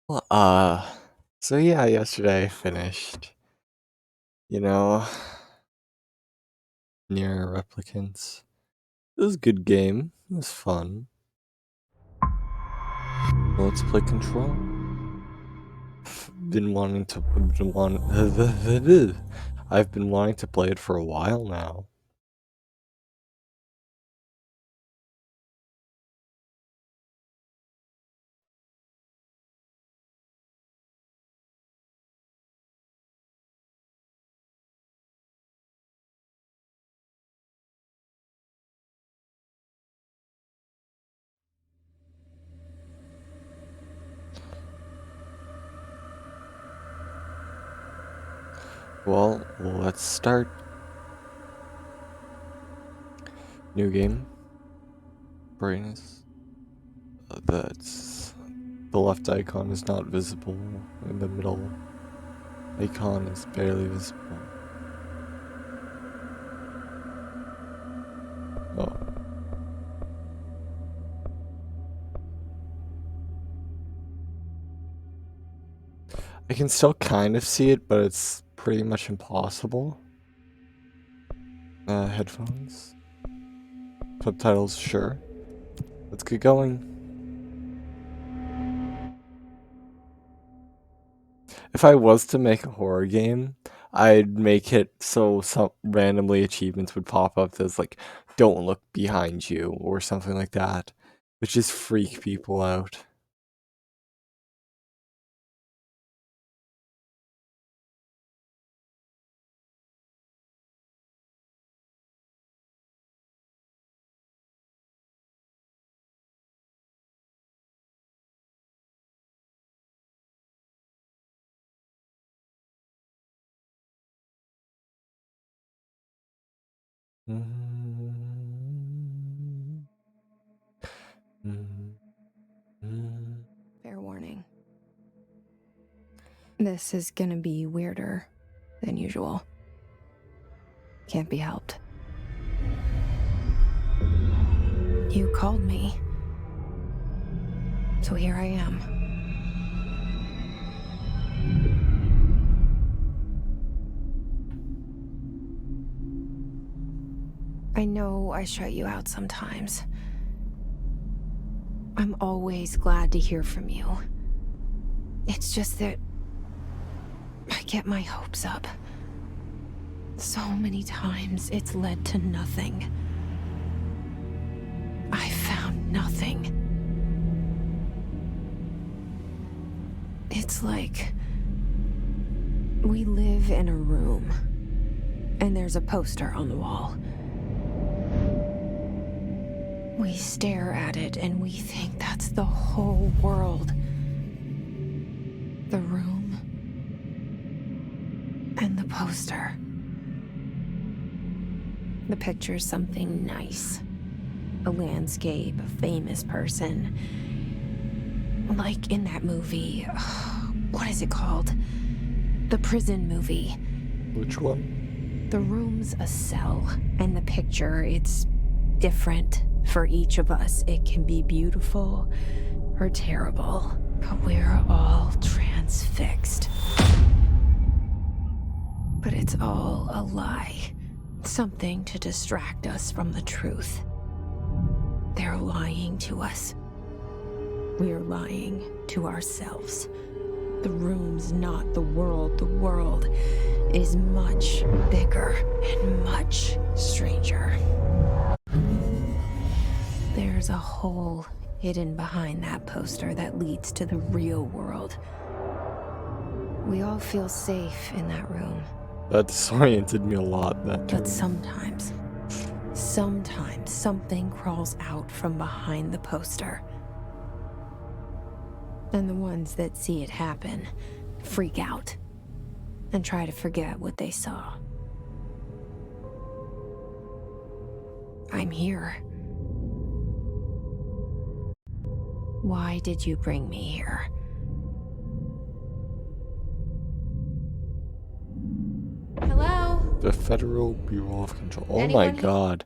Well, so yeah, yesterday I finished, you know, Nier Replicants. It was a good game. It was fun. Let's play Control. Been wanting to, been want, I've been wanting to play it for a while now. Well, let's start. New game. Brightness. That's the left icon is not visible, and the middle icon is barely visible. Oh. I can still kind of see it, but it's pretty much impossible. Headphones. Subtitles, sure. Let's get going. If I was to make a horror game, I'd make it so some randomly achievements would pop up that's like, don't look behind you, or something like that, which just freak people out. Fair warning. This is gonna be weirder than usual. Can't be helped. You called me. So here I am. I know I shut you out sometimes. I'm always glad to hear from you. It's just that I get my hopes up. So many times it's led to nothing. I found nothing. It's like we live in a room, and there's a poster on the wall. We stare at it and we think that's the whole world. The room and the poster. The picture's something nice. A landscape, a famous person. Like in that movie, what is it called? The prison movie. Which one? The room's a cell, and the picture, it's different for each of us. It can be beautiful or terrible, but we're all transfixed. But it's all a lie. Something to distract us from the truth. They're lying to us. We're lying to ourselves. The room's not the world. The world is much bigger and much stranger. There's a hole hidden behind that poster that leads to the real world. We all feel safe in that room. That disoriented me a lot, that term. But sometimes something crawls out from behind the poster. And the ones that see it happen freak out and try to forget what they saw. I'm here. Why did you bring me here? Hello? The Federal Bureau of Control. Oh Anyone my god.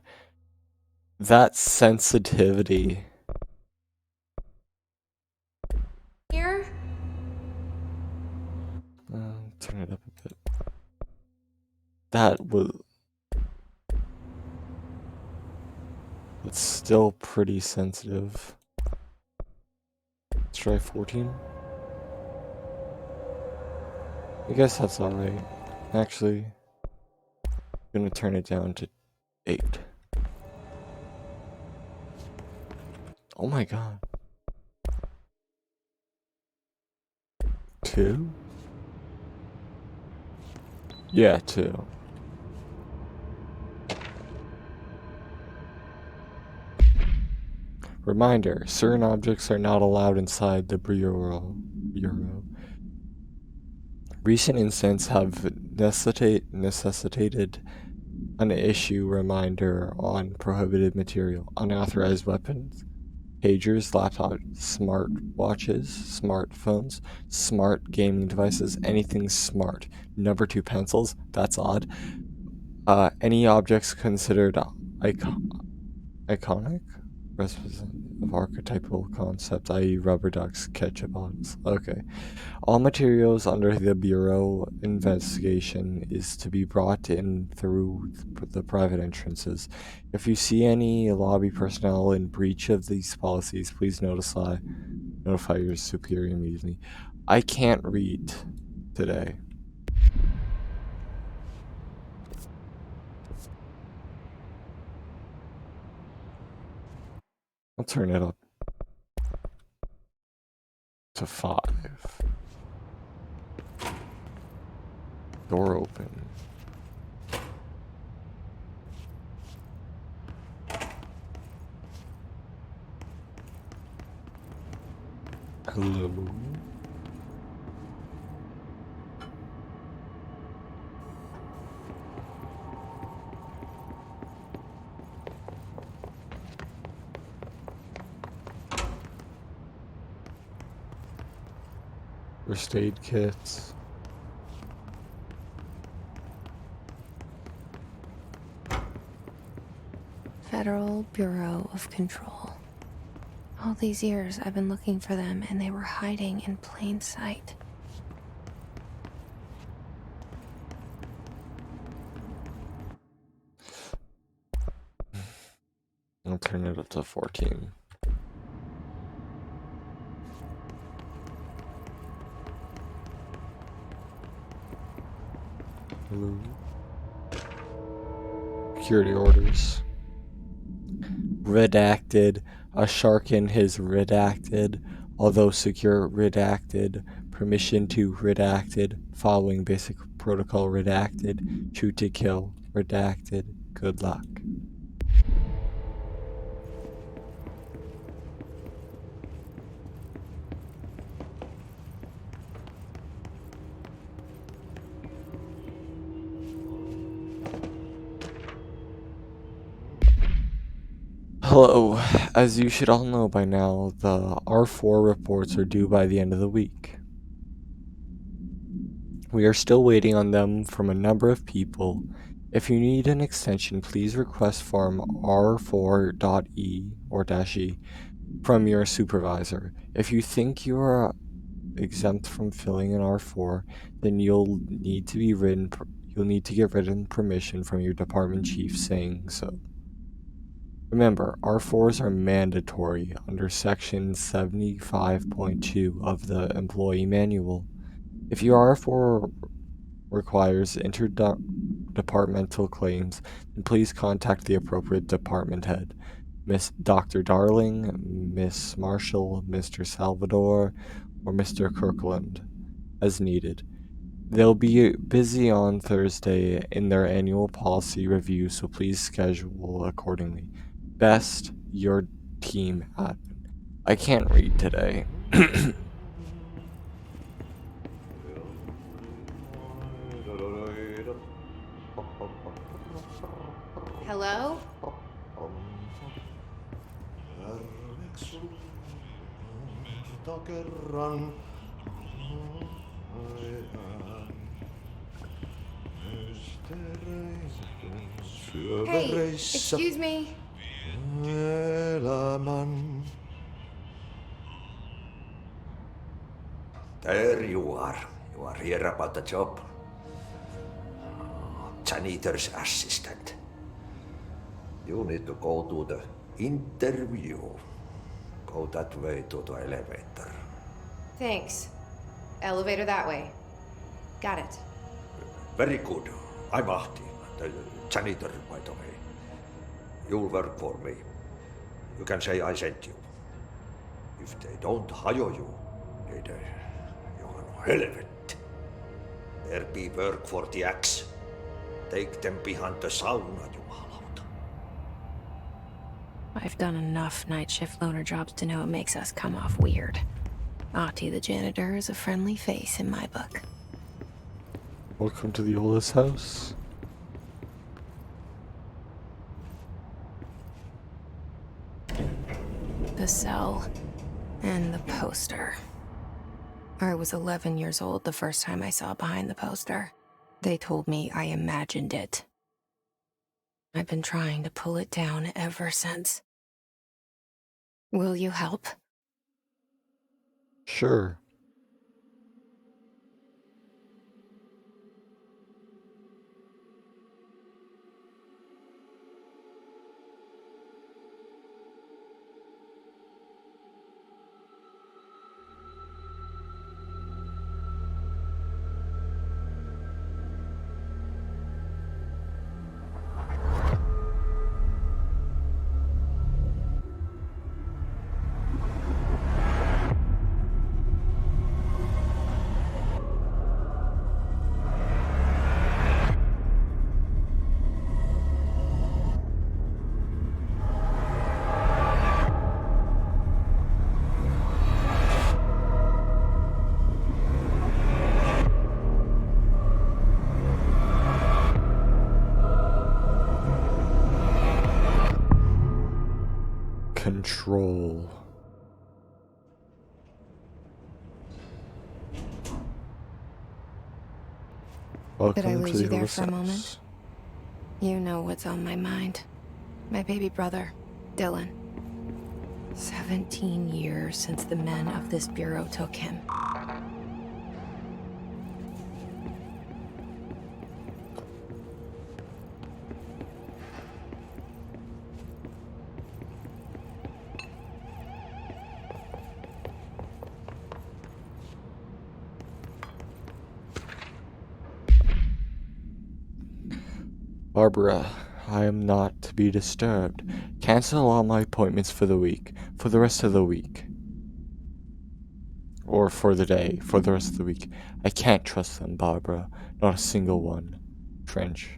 That sensitivity. Here? Turn it up a bit. That was... It's still pretty sensitive. Let's try 14. I guess that's alright. Actually, I'm gonna turn it down to 8. Oh my god. 2? Yeah, 2. Reminder, certain objects are not allowed inside the bureau. Recent incidents have necessitated an issue reminder on prohibited material, unauthorized weapons, pagers, laptops, smart watches, smartphones, smart gaming devices, anything smart. Number 2, pencils. That's odd. Any objects considered iconic, representative of archetypal concept, i.e. rubber ducks, ketchup bottles. Okay. All materials under the Bureau investigation is to be brought in through the private entrances. If you see any lobby personnel in breach of these policies, please notify your superior immediately. I can't read today. I'll turn it up to 5. Door open. Hello. First aid kits. Federal Bureau of Control. All these years I've been looking for them, and they were hiding in plain sight. I'll turn it up to 14. Hello. Security orders. Redacted. A shark in his redacted. Although secure redacted. Permission to redacted. Following basic protocol redacted. Shoot to kill redacted. Good luck. Hello. As you should all know by now, the R4 reports are due by the end of the week. We are still waiting on them from a number of people. If you need an extension, please request form R4.E or -E from your supervisor. If you think you are exempt from filling an R4, then you'll need to get written permission from your department chief saying so. Remember, R4s are mandatory under Section 75.2 of the Employee Manual. If your R4 requires interdepartmental claims, then please contact the appropriate department head. Miss Dr. Darling, Miss Marshall, Mr. Salvador, or Mr. Kirkland, as needed. They'll be busy on Thursday in their annual policy review, so please schedule accordingly. Best, your team admin. I can't read today. Hello? Hey, excuse me. There you are. You are here about the job? Janitor's assistant. You need to go to the interview. Go that way to the elevator. Thanks. Elevator that way. Got it. Very good. I'm Ahti, the janitor, by the way. You'll work for me. You can say I sent you. If they don't hire you, niin Johan helvet. There be work for the axe. Take them behind the sauna, jumalauta. I've done enough night shift loner jobs to know it makes us come off weird. Ahti the janitor is a friendly face in my book. Welcome to the oldest house. The cell and the poster. I was 11 years old the first time I saw behind the poster. They told me I imagined it. I've been trying to pull it down ever since. Will you help? Sure. Control. Did I Welcome lose to the you there oldest for a moment? house. You know what's on my mind. My baby brother, Dylan. 17 years since the men of this bureau took him. Barbara, I am not to be disturbed. Cancel all my appointments for the week. For the rest of the week. Or for the day. For the rest of the week. I can't trust them, Barbara. Not a single one. Trench.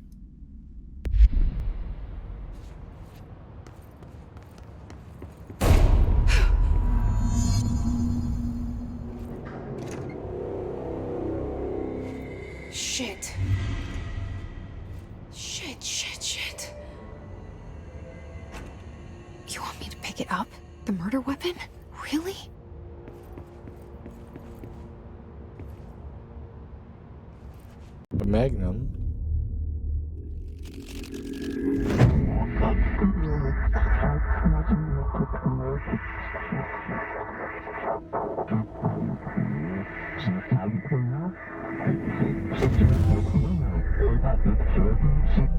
Shit. Shit. You want me to pick it up? The murder weapon? Really? The Magnum.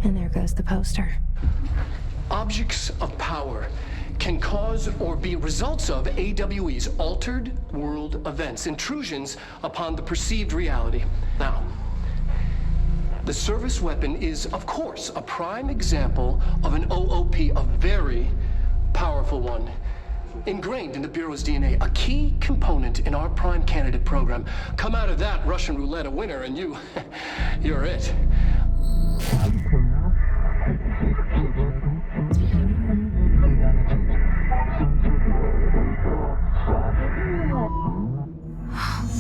And there goes the poster. Objects of power can cause or be results of AWE's altered world events, intrusions upon the perceived reality. Now, the service weapon is, of course, a prime example of an OOP, a very powerful one. Ingrained in the Bureau's DNA, a key component in our prime candidate program. Come out of that Russian roulette a winner and you're it.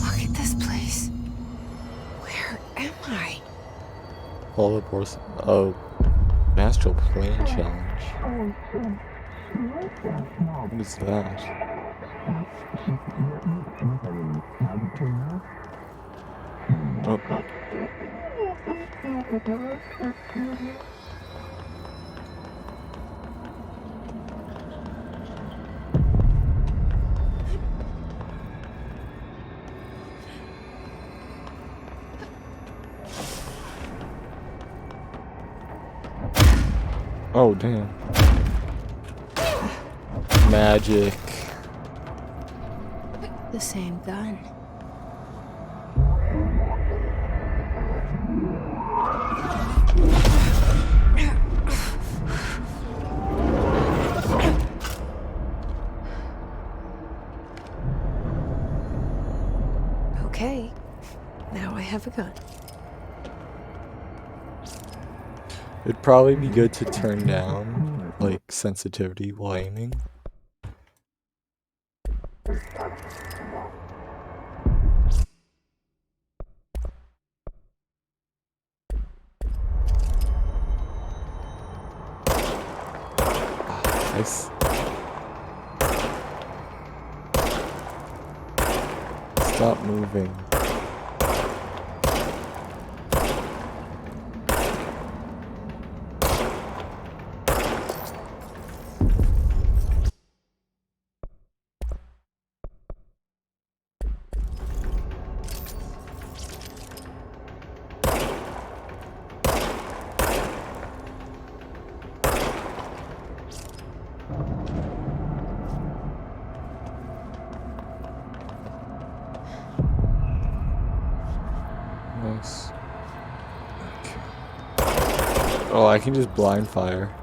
Look at this place. Where am I? All the boards. Oh. Astral Plane Challenge. What is that? Oh. Oh, damn. Magic. The same gun. Okay, now I have a gun. It'd probably be good to turn down, like, sensitivity while aiming. Nice. Stop moving. Nice. Okay. Oh, I can just blind fire.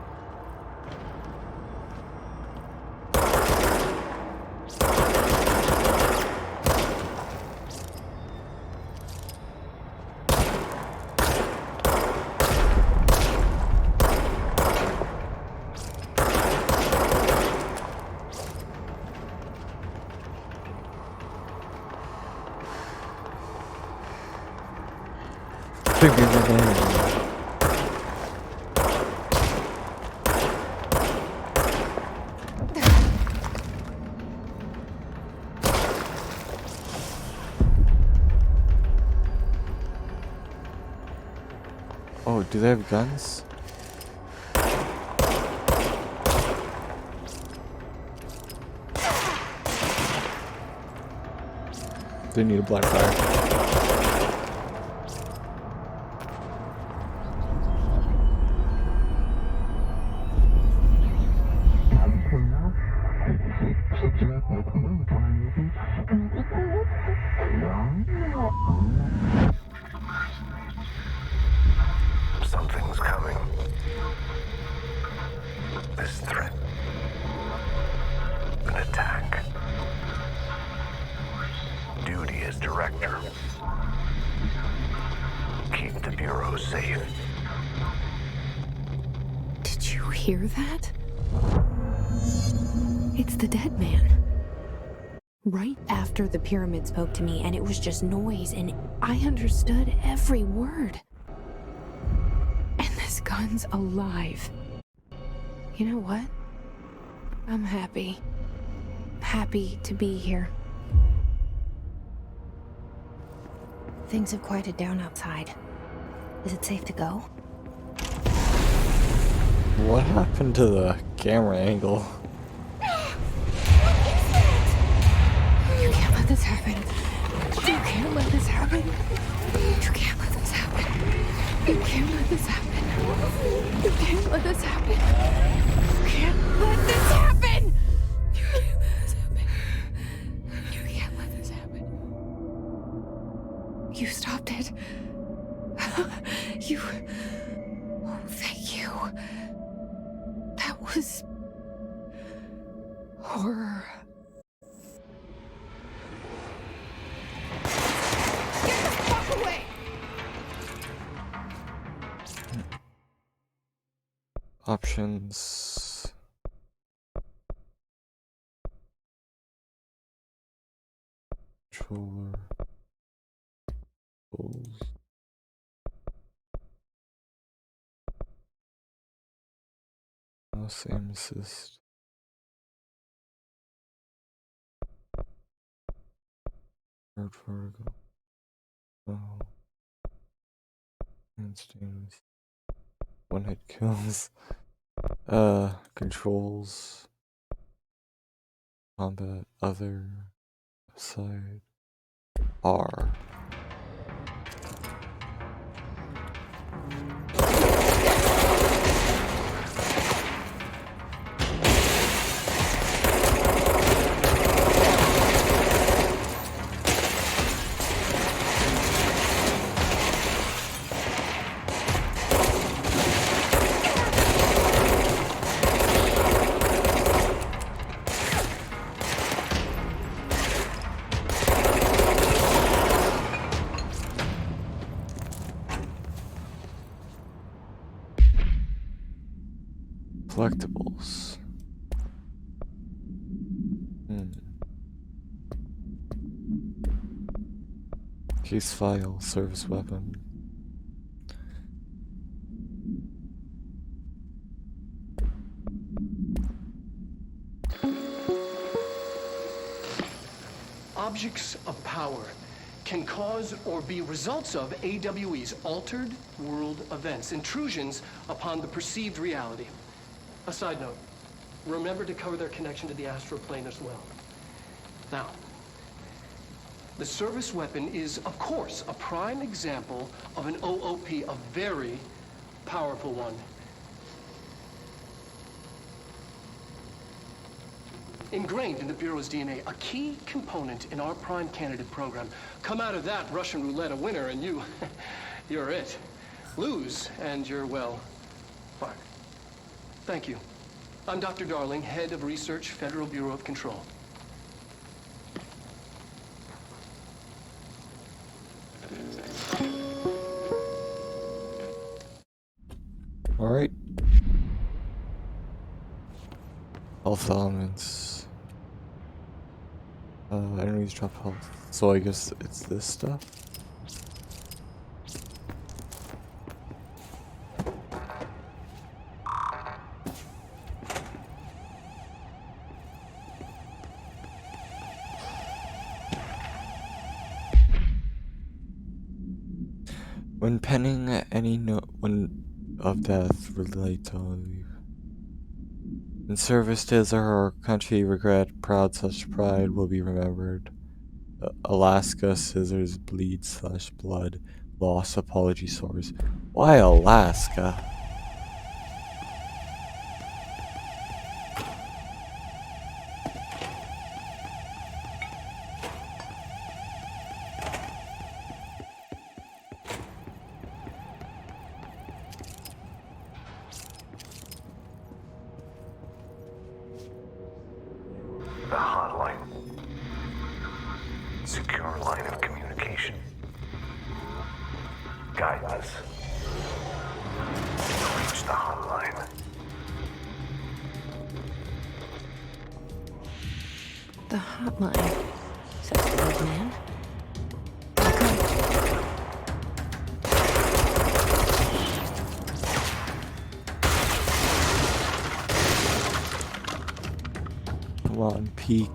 Oh, do they have guns? They need a blind fire. Something's coming. This threat. An attack. Duty as director. Keep the Bureau safe. Did you hear that? It's the dead man. Right after the pyramid spoke to me, and it was just noise, and I understood every word. And this gun's alive. You know what? I'm happy. Happy to be here. Things have quieted down outside. Is it safe to go? What happened to the camera angle? You can't let this happen. You can't let this happen. You can't let this happen. You can't let this happen. You can't let this happen. You can't let this happen. You can't let this happen. You can't let this happen. You stopped it. You... Oh, thank you. That was... horror. Options. Controller. Tools. Mouse aim assist. Hard vertical. Oh. Handstands. One hit kills. Controls. Combat. Other. Side. R. Collectibles. Case file, service weapon. Objects of power can cause or be results of AWE's altered world events, intrusions upon the perceived reality. A side note, remember to cover their connection to the astral plane as well. Now, the service weapon is, of course, a prime example of an OOP, a very powerful one. Ingrained in the Bureau's DNA, a key component in our prime candidate program. Come out of that Russian roulette a winner and you're it. Lose and you're, well, fired. Thank you. I'm Dr. Darling, Head of Research, Federal Bureau of Control. Alright. Health elements. Enemies drop health. So I guess it's this stuff? When penning any note of death relate to in service to his or her country, regret, proud such pride will be remembered. Alaska, scissors, bleed / blood, loss, apology, sores. Why Alaska? The hotline. Secure line of communication. Guidance. Reach the hotline. The hotline. Says the old man. Okay. Come on, peek.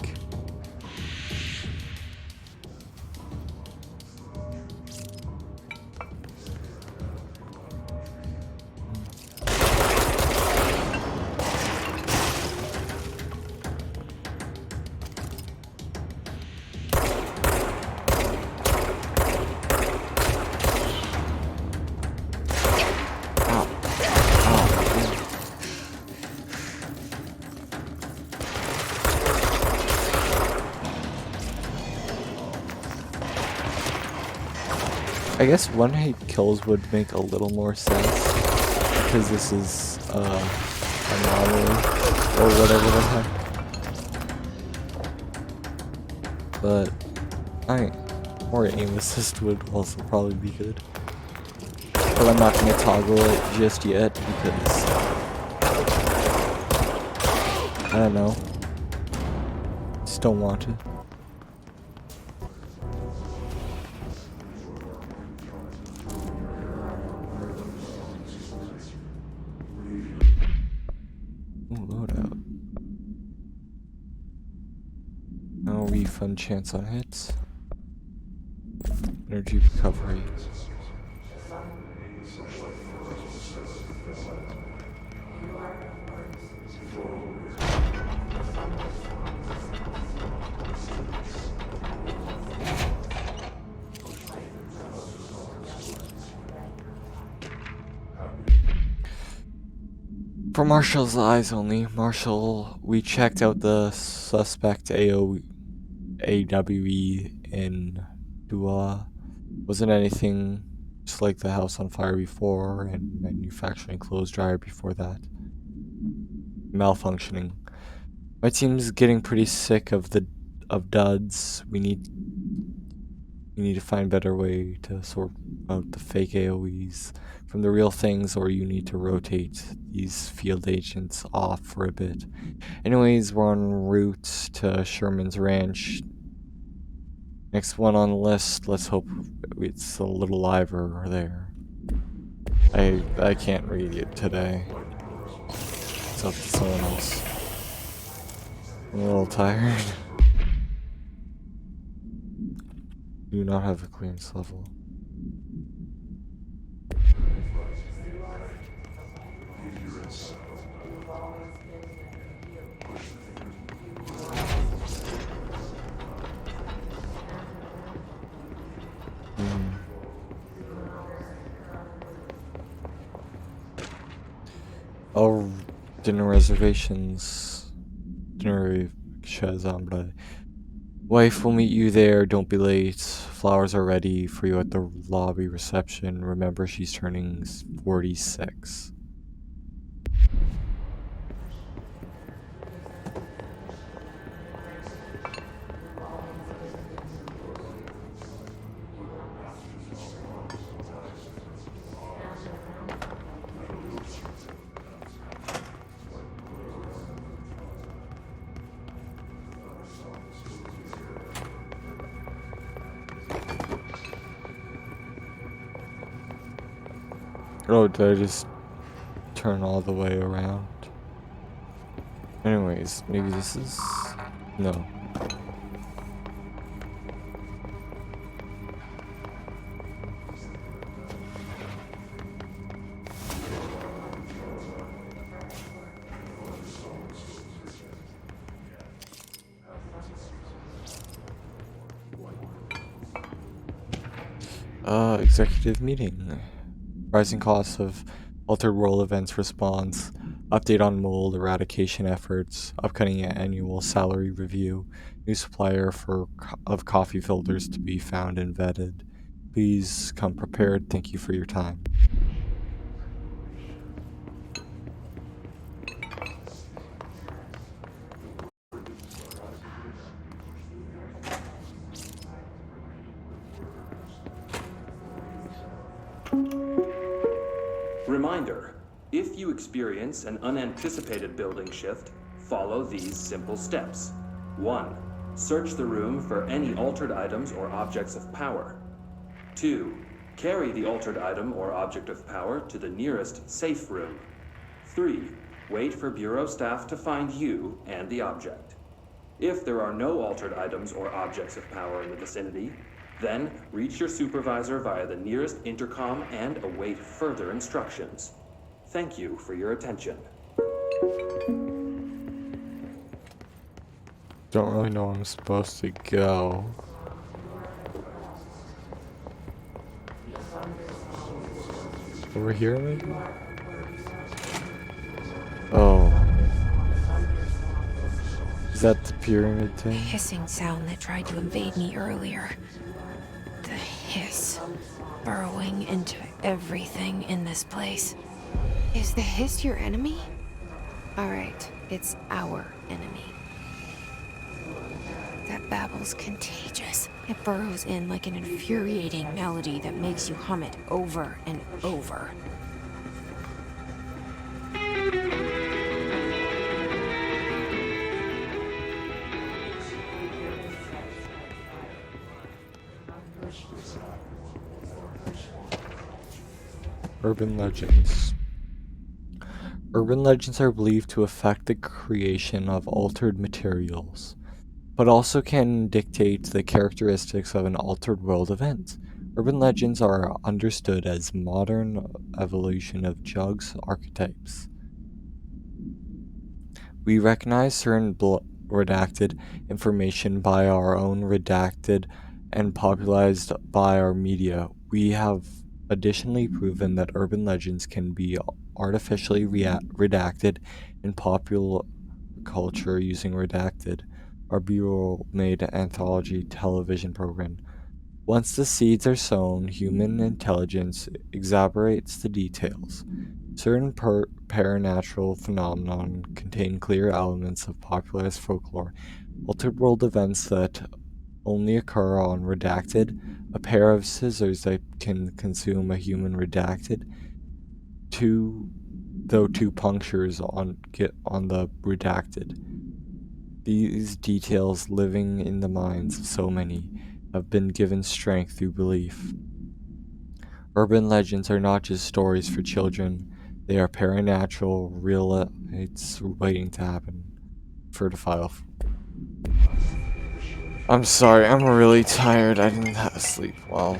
I guess one hit kills would make a little more sense because this is anomaly or whatever the heck. But more aim assist would also probably be good. But I'm not gonna toggle it just yet because I don't know. Just don't want to. Loadout. No refund chance on hits. Energy recovery. For Marshall's eyes only, Marshall, we checked out the suspect AWE in Dua. Wasn't anything just like the house on fire before and manufacturing clothes dryer before that. Malfunctioning. My team's getting pretty sick of duds. We You need to find a better way to sort out the fake AoEs from the real things, or you need to rotate these field agents off for a bit. Anyways, we're en route to Sherman's Ranch. Next one on the list, let's hope it's a little liver there. I can't read it today. It's up to someone else. I'm a little tired. Do not have a clearance level. Oh, dinner reservations. Dinner Shazambre. Wife will meet you there, don't be late. Flowers are ready for you at the lobby reception. Remember, she's turning 46. Oh, did I just turn all the way around? Anyways, maybe this is... No. Executive meeting. Rising costs of Altered World Events response, update on mold eradication efforts, upcoming annual salary review, new supplier of coffee filters to be found and vetted. Please come prepared. Thank you for your time. Reminder, if you experience an unanticipated building shift, follow these simple steps. 1. Search the room for any altered items or objects of power. 2. Carry the altered item or object of power to the nearest safe room. 3. Wait for Bureau staff to find you and the object. If there are no altered items or objects of power in the vicinity, then reach your supervisor via the nearest intercom and await further instructions. Thank you for your attention. Don't really know where I'm supposed to go. Over here, maybe? Oh. Is that the pyramid The thing? hissing sound that tried to invade me earlier. The hiss, burrowing into everything in this place. Is the hiss your enemy? Alright, it's our enemy. That babble's contagious. It burrows in like an infuriating melody that makes you hum it over and over. Urban legends. Urban legends are believed to affect the creation of altered materials, but also can dictate the characteristics of an altered world event. Urban legends are understood as modern evolution of Jug's archetypes. We recognize certain redacted information by our own redacted and popularized by our media. We have additionally proven that urban legends can be artificially redacted in popular culture using Redacted, our Bureau-made anthology television program. Once the seeds are sown, human intelligence exaggerates the details. Certain paranatural phenomena contain clear elements of popularized folklore, altered world events that only occur on Redacted. A pair of scissors that can consume a human Redacted. Two punctures on the Redacted. These details, living in the minds of so many, have been given strength through belief. Urban legends are not just stories for children. They are paranatural, real. It's waiting to happen. For the file. I'm sorry, I'm really tired. I didn't have sleep well.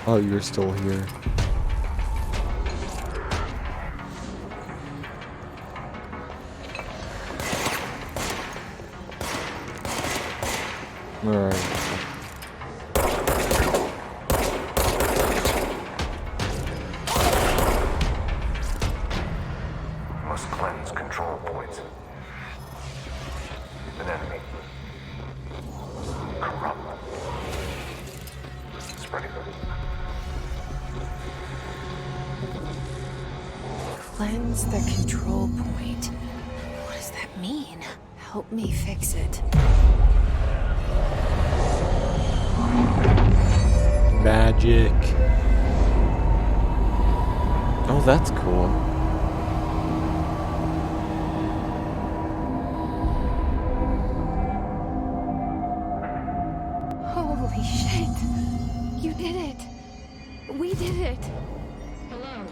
Oh, you're still here. Alright. Must cleanse control points. An enemy. Corrupt. Spreading them. Cleanse the control point. What does that mean? Help me fix it. Magic. Oh, that's cool. Holy shit! You did it! We did it! Hello.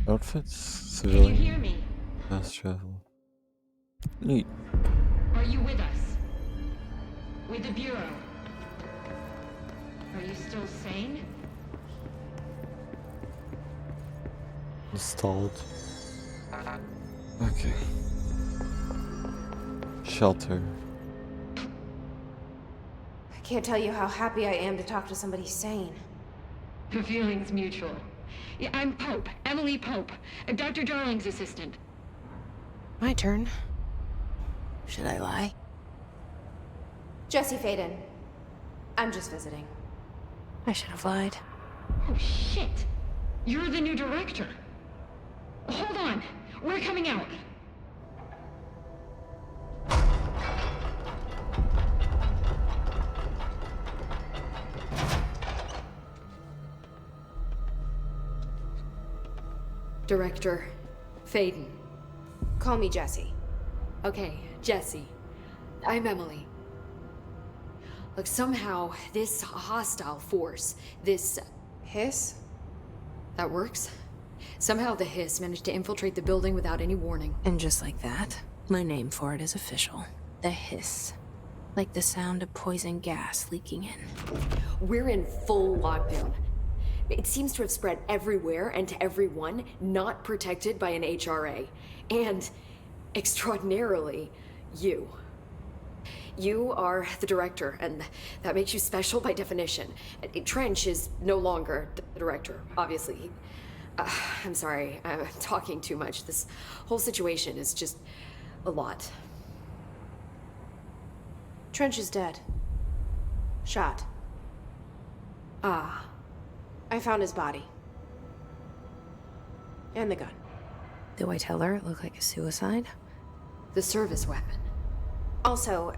Outfits, Can you civilian, hear me? fast travel. Neat. Are you with us? With the Bureau? Are you still sane? Installed. Okay. Shelter. I can't tell you how happy I am to talk to somebody sane. The feeling's mutual. Yeah, I'm Pope, Emily Pope, Dr. Darling's assistant. My turn. Should I lie? Jesse Faden. I'm just visiting. I should have lied. Oh, shit. You're the new director. Hold on. We're coming out. Director Faden. Call me Jesse. Okay, Jesse. I'm Emily. Look, somehow this hostile force, this... Hiss? that works? Somehow the Hiss managed to infiltrate the building without any warning. And just like that, my name for it is official. The Hiss. Like the sound of poison gas leaking in. We're in full lockdown. It seems to have spread everywhere and to everyone not protected by an HRA. And, extraordinarily, you. You are the director, and that makes you special by definition. Trench is no longer the director, obviously. I'm sorry, I'm talking too much. This whole situation is just a lot. Trench is dead. Shot. Ah. I found his body. And the gun. Do I tell her it looked like a suicide? The service weapon. Also,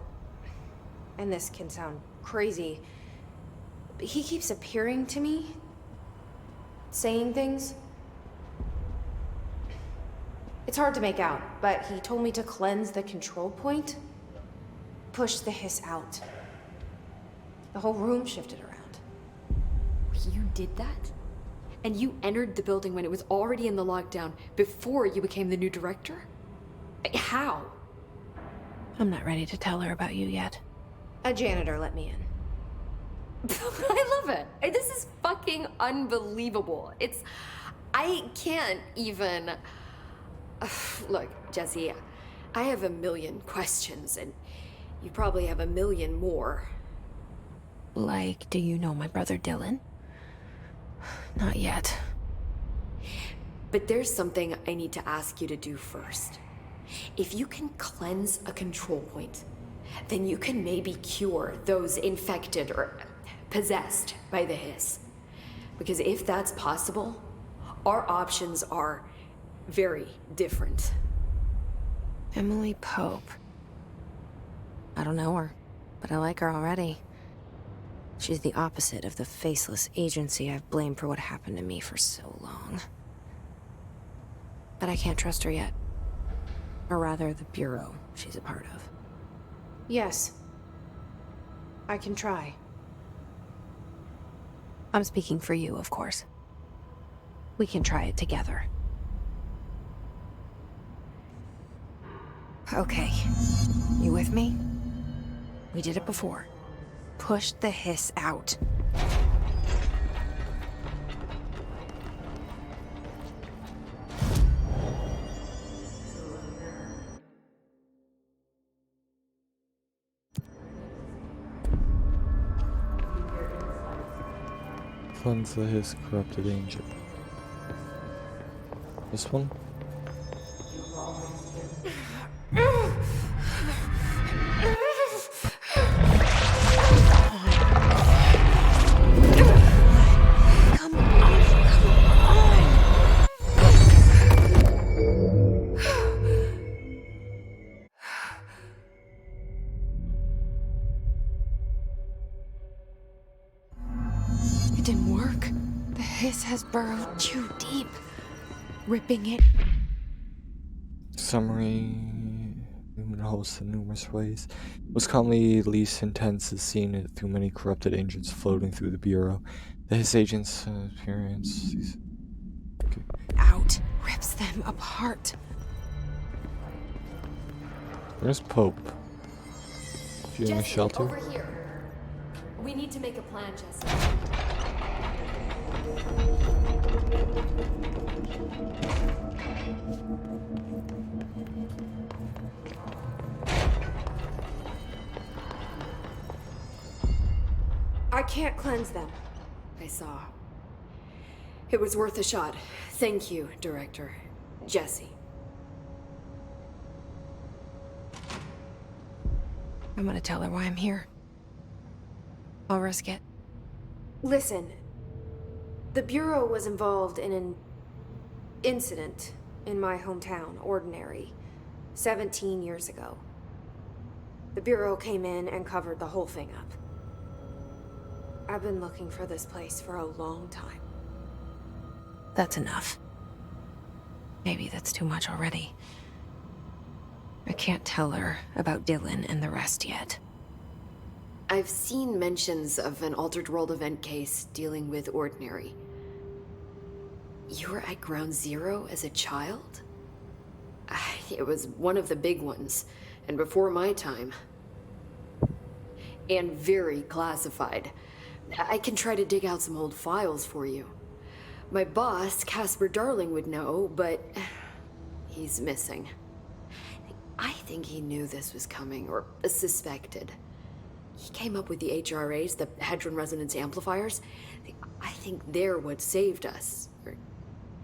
and this can sound crazy, but he keeps appearing to me, saying things. It's hard to make out, but he told me to cleanse the control point. pushed the hiss out. The whole room shifted around. You did that? And you entered the building when it was already in the lockdown before you became the new director? How? I'm not ready to tell her about you yet. A janitor let me in. I love it. This is fucking unbelievable. I can't even... Look, Jesse, I have a million questions, and you probably have a million more. Like, do you know my brother Dylan? Not yet. But there's something I need to ask you to do first. If you can cleanse a control point, then you can maybe cure those infected or possessed by the hiss. Because if that's possible, our options are very different. Emily Pope. I don't know her, but I like her already. She's the opposite of the faceless agency I've blamed for what happened to me for so long. But I can't trust her yet. Or rather, the Bureau she's a part of. Yes. I can try. I'm speaking for you, of course. We can try it together. Okay. You with me? We did it before. Push the hiss out. Cleanse the hiss corrupted angel. This one? It didn't work. The hiss has burrowed too deep, ripping it. Summary. Human hosts in numerous ways. Most commonly, least intense is seen through many corrupted agents floating through the Bureau. The Hiss agents' appearance. Okay. Out, rips them apart. Where's Pope? Viewing a Jesse, shelter? over here. We need to make a plan, Jesse. I can't cleanse them. I saw. It was worth a shot. Thank you, Director. Jesse. I'm gonna tell her why I'm here. I'll risk it. Listen, the Bureau was involved in an incident in my hometown, Ordinary, 17 years ago. The Bureau came in and covered the whole thing up. I've been looking for this place for a long time. That's enough. Maybe that's too much already. I can't tell her about Dylan and the rest yet. I've seen mentions of an Altered World event case dealing with Ordinary. You were at Ground Zero as a child? It was one of the big ones, and before my time. And very classified. I can try to dig out some old files for you. My boss, Casper Darling, would know, but he's missing. I think he knew this was coming, or suspected. He came up with the HRAs, the Hadron Resonance Amplifiers. I think they're what saved us, or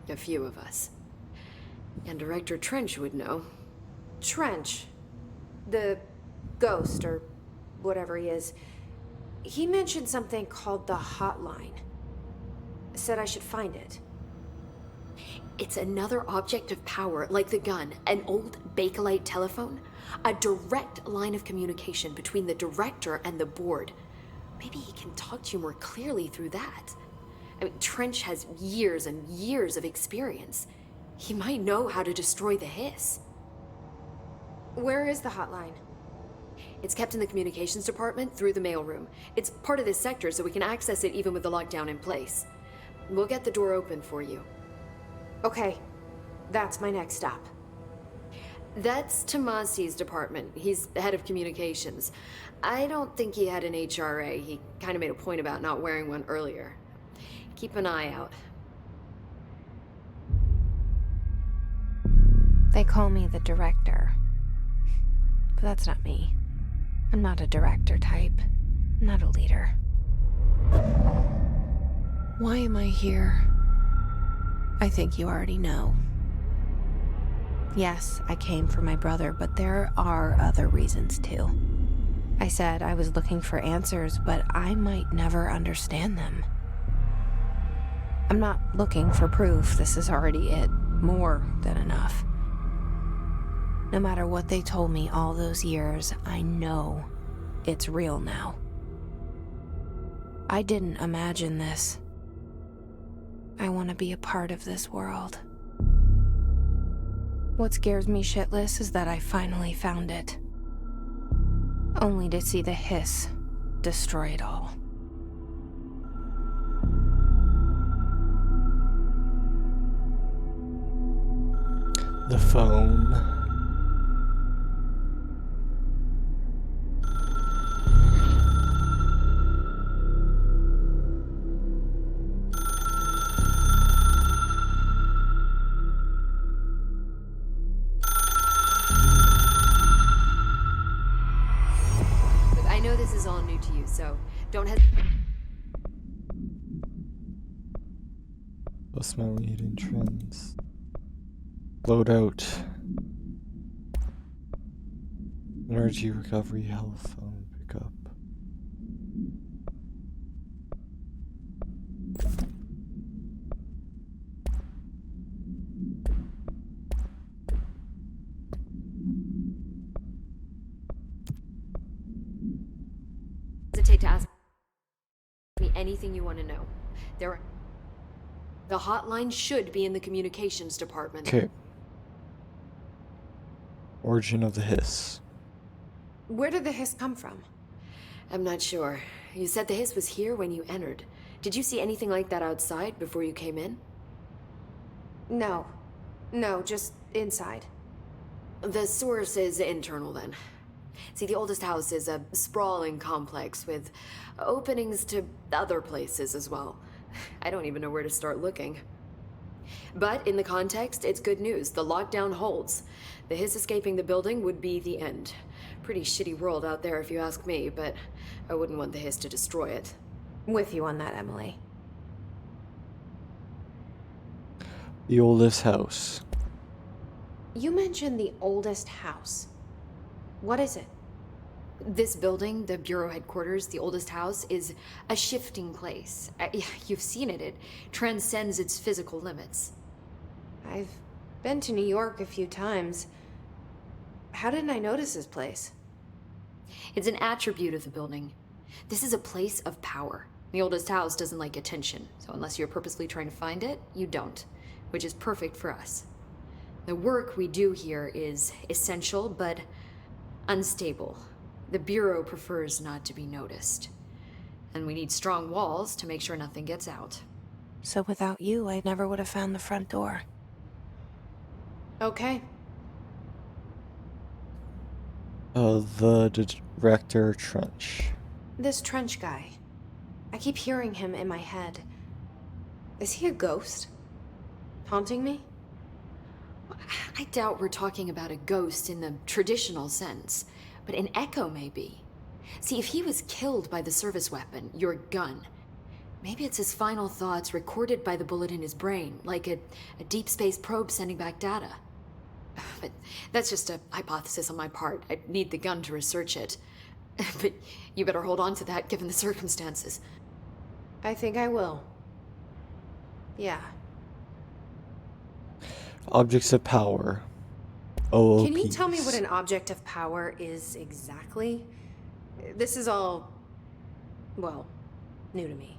a few of us. And Director Trench would know. Trench, the ghost, or whatever he is, he mentioned something called the Hotline. Said I should find it. It's another object of power, like the gun, an old Bakelite telephone, a direct line of communication between the director and the board. Maybe he can talk to you more clearly through that. I mean, Trench has years and years of experience. He might know how to destroy the hiss. Where is the Hotline? It's kept in the communications department through the mailroom. It's part of this sector, so we can access it even with the lockdown in place. We'll get the door open for you. Okay, that's my next stop. That's Tomasi's department. He's the head of communications. I don't think he had an HRA. He kind of made a point about not wearing one earlier. Keep an eye out. They call me the director. But that's not me. I'm not a director type. I'm not a leader. Why am I here? I think you already know. Yes, I came for my brother, but there are other reasons too. I said I was looking for answers, but I might never understand them. I'm not looking for proof. This is already it. More than enough. No matter what they told me all those years, I know it's real now. I didn't imagine this. I want to be a part of this world. What scares me shitless is that I finally found it. Only to see the hiss destroy it all. The phone. I know this is all new to you, so don't What's my reading trends? Load out. Energy recovery, health phone pickup. hesitate to ask me anything you want to know. The hotline should be in the communications department. Okay. Origin of the hiss. Where did the hiss come from? I'm not sure. You said the hiss was here when you entered. Did you see anything like that outside before you came in? No. No, just inside. The source is internal then. See, the oldest house is a sprawling complex with openings to other places as well. I don't even know where to start looking. But in the context, it's good news. The lockdown holds. The hiss escaping the building would be the end. Pretty shitty world out there if you ask me, but I wouldn't want the hiss to destroy it. With you on that, Emily. The oldest house. You mentioned the oldest house. What is it? This building, the Bureau headquarters, the oldest house, is a shifting place. You've seen it. It transcends its physical limits. I've been to New York a few times. How didn't I notice this place? It's an attribute of the building. This is a place of power. The oldest house doesn't like attention, so unless you're purposely trying to find it, you don't, which is perfect for us. The work we do here is essential, but unstable. The Bureau prefers not to be noticed. And we need strong walls to make sure nothing gets out. So without you, I never would have found the front door. Okay. The director Trench. This Trench guy. I keep hearing him in my head. Is he a ghost? Haunting me? I doubt we're talking about a ghost in the traditional sense, but an echo maybe. See, if he was killed by the service weapon, your gun, maybe it's his final thoughts recorded by the bullet in his brain, like a deep space probe sending back data. But that's just a hypothesis on my part. I'd need the gun to research it. But you better hold on to that given the circumstances. I think I will. Yeah. Objects of power. OOPs. Can you tell me what an object of power is exactly? This is all, well, new to me.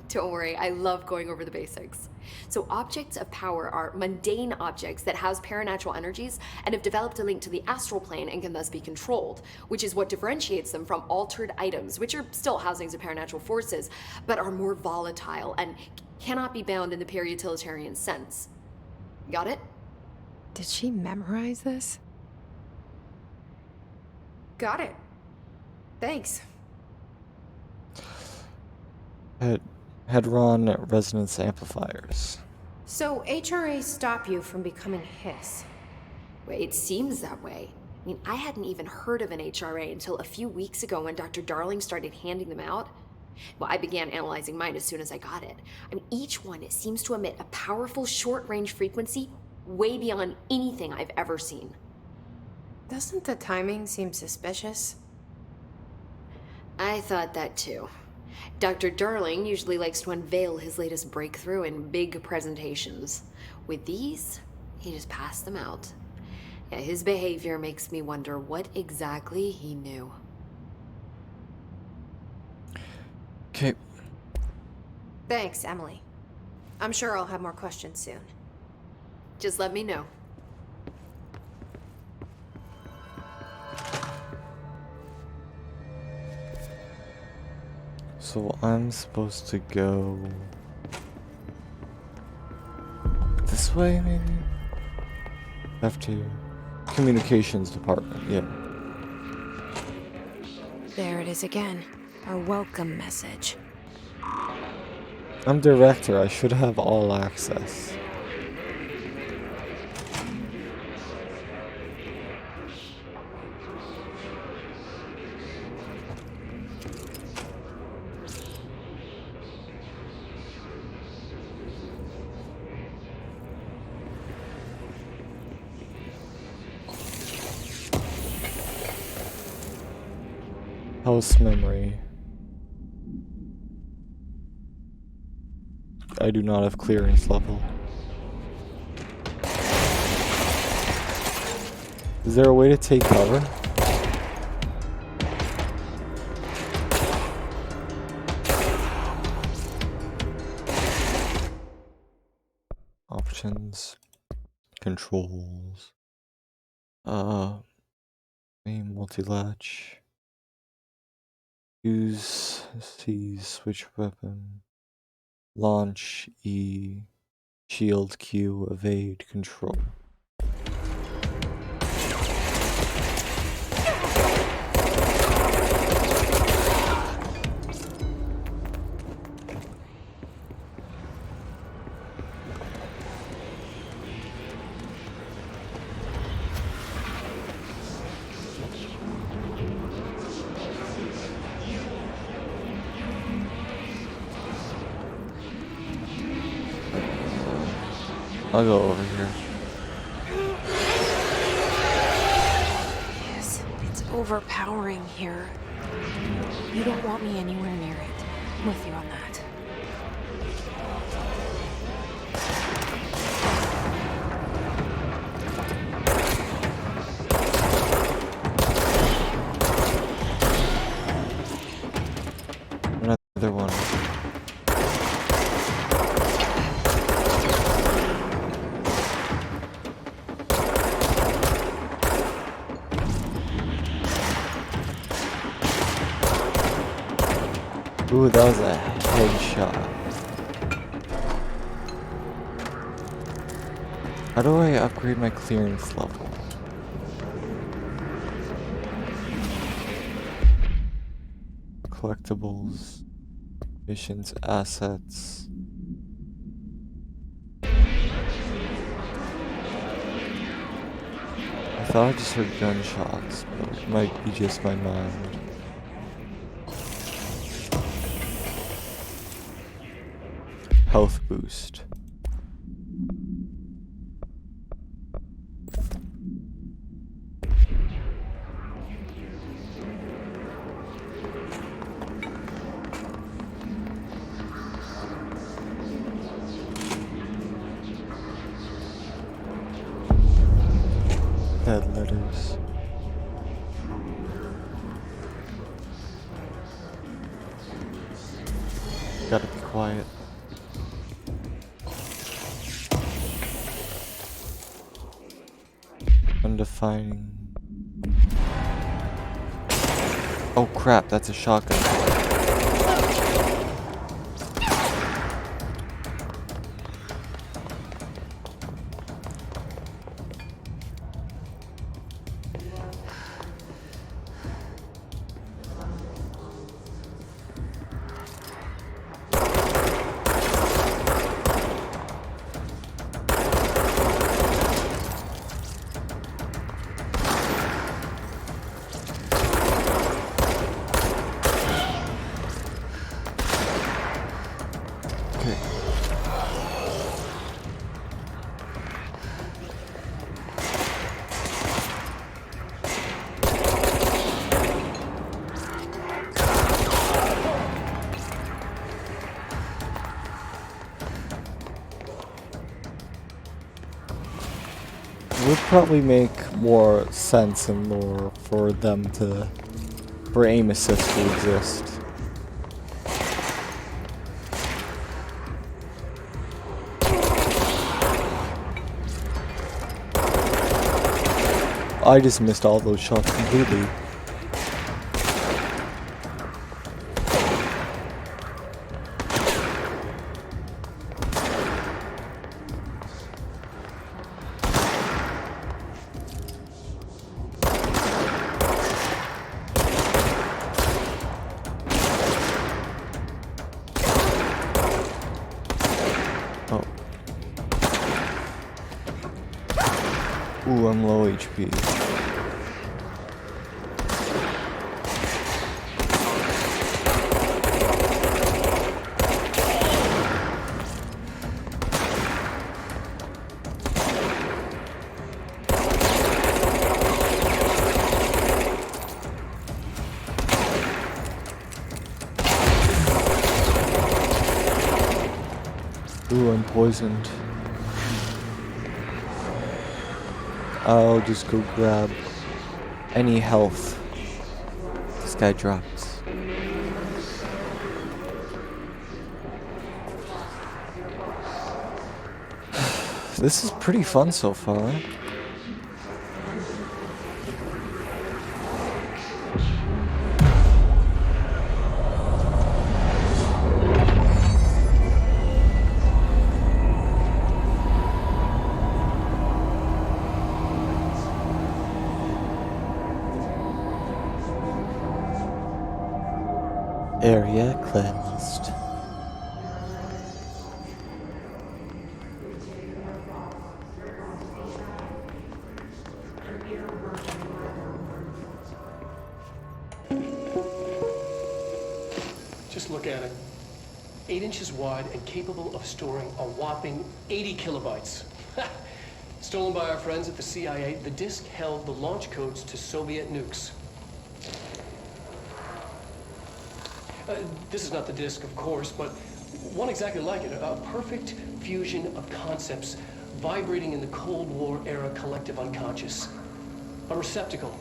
Don't worry, I love going over the basics. So objects of power are mundane objects that house paranatural energies and have developed a link to the astral plane and can thus be controlled, which is what differentiates them from altered items, which are still housings of paranatural forces, but are more volatile and cannot be bound in the pure utilitarian sense. Got it? Did she memorize this? Got it. Thanks. Hadron resonance amplifiers. So HRA stop you from becoming Hiss? Well, it seems that way. I mean, I hadn't even heard of an HRA until a few weeks ago when Dr. Darling started handing them out. Well, I began analyzing mine as soon as I got it. I mean, each one seems to emit a powerful short-range frequency way beyond anything I've ever seen. Doesn't the timing seem suspicious? I thought that too. Dr. Darling usually likes to unveil his latest breakthrough in big presentations. With these, he just passed them out. Yeah, his behavior makes me wonder what exactly he knew. Okay. Thanks, Emily. I'm sure I'll have more questions soon. Just let me know. So I'm supposed to go this way, maybe? Have to. Communications department, yeah. There it is again. Our welcome message. I'm director, I should have all access. House memory. I do not have clearance level. Is there a way to take cover? Options. Controls. Main multi-latch. Use C, switch weapon. Launch E, shield Q, evade, control. I'll go over here. Yes, it's overpowering here. You don't want me anywhere near it. I'm with you on that. Another one. Ooh, that was a headshot. How do I upgrade my clearance level? Collectibles, missions, assets. I thought I just heard gunshots, but it might be just my mind. Health boost. Dead letters. gotta be quiet. Undefining. Oh crap, that's a shotgun. Would probably make more sense and lore for them to, for aim assist to exist. I just missed all those shots completely. Ooh, I'm low HP. Ooh, I'm poisoned. I'll just go grab any health this guy drops. This is pretty fun so far. Area cleansed. Just look at it. 8 inches wide and capable of storing a whopping 80 kilobytes. Stolen by our friends at the CIA, the disk held the launch codes to Soviet nukes. This is not the disk, of course, but one exactly like it. A perfect fusion of concepts vibrating in the Cold War era collective unconscious. A receptacle.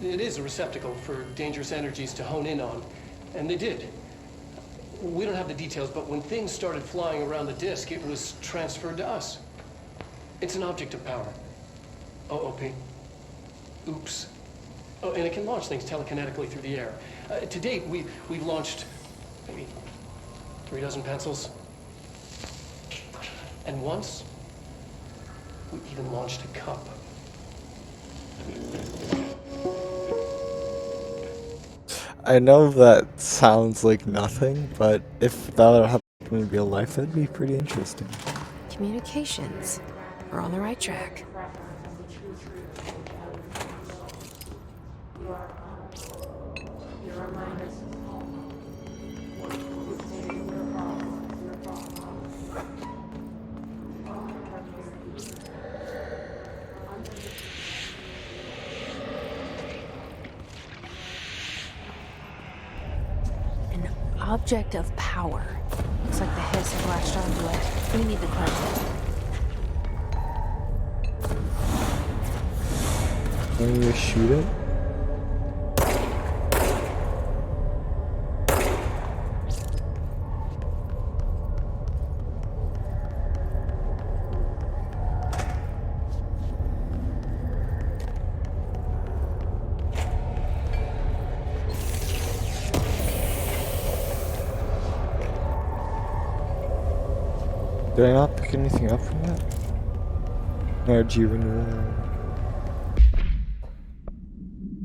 It is a receptacle for dangerous energies to hone in on, and they did. We don't have the details, but when things started flying around the disk, it was transferred to us. It's an object of power. OOP. Oops. Oh, and it can launch things telekinetically through the air. To date, we've launched maybe 3 dozen pencils. And once, we even launched a cup. I know that sounds like nothing, but if that would happen in real life, that'd be pretty interesting. Communications. We're on the right track. An object of power. Looks like the hiss has latched onto it. We need to cleanse it. Can we shoot it? Did I not pick anything up from that? Energy renewal.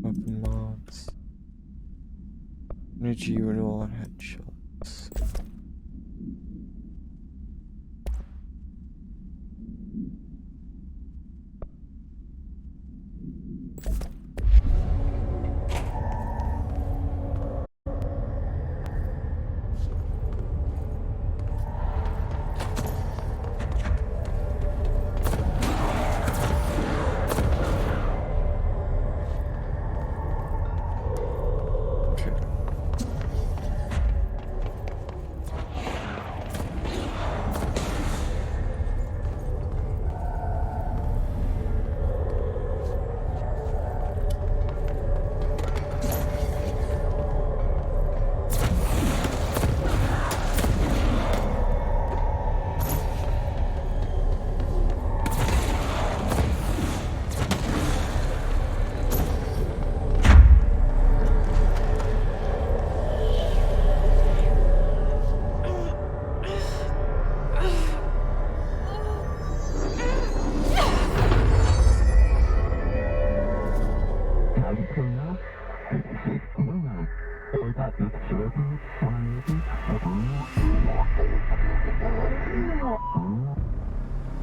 Weapon mods. Energy renewal on headshots.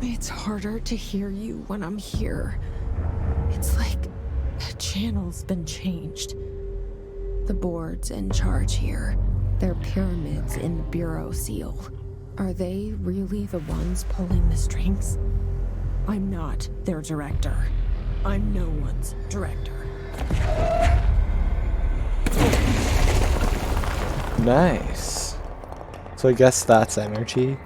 It's harder to hear you when I'm here. It's like the channel's been changed. The board's in charge here. They're pyramids in the Bureau seal. Are they really the ones pulling the strings? I'm not their director. I'm no one's director. Nice. So I guess that's energy.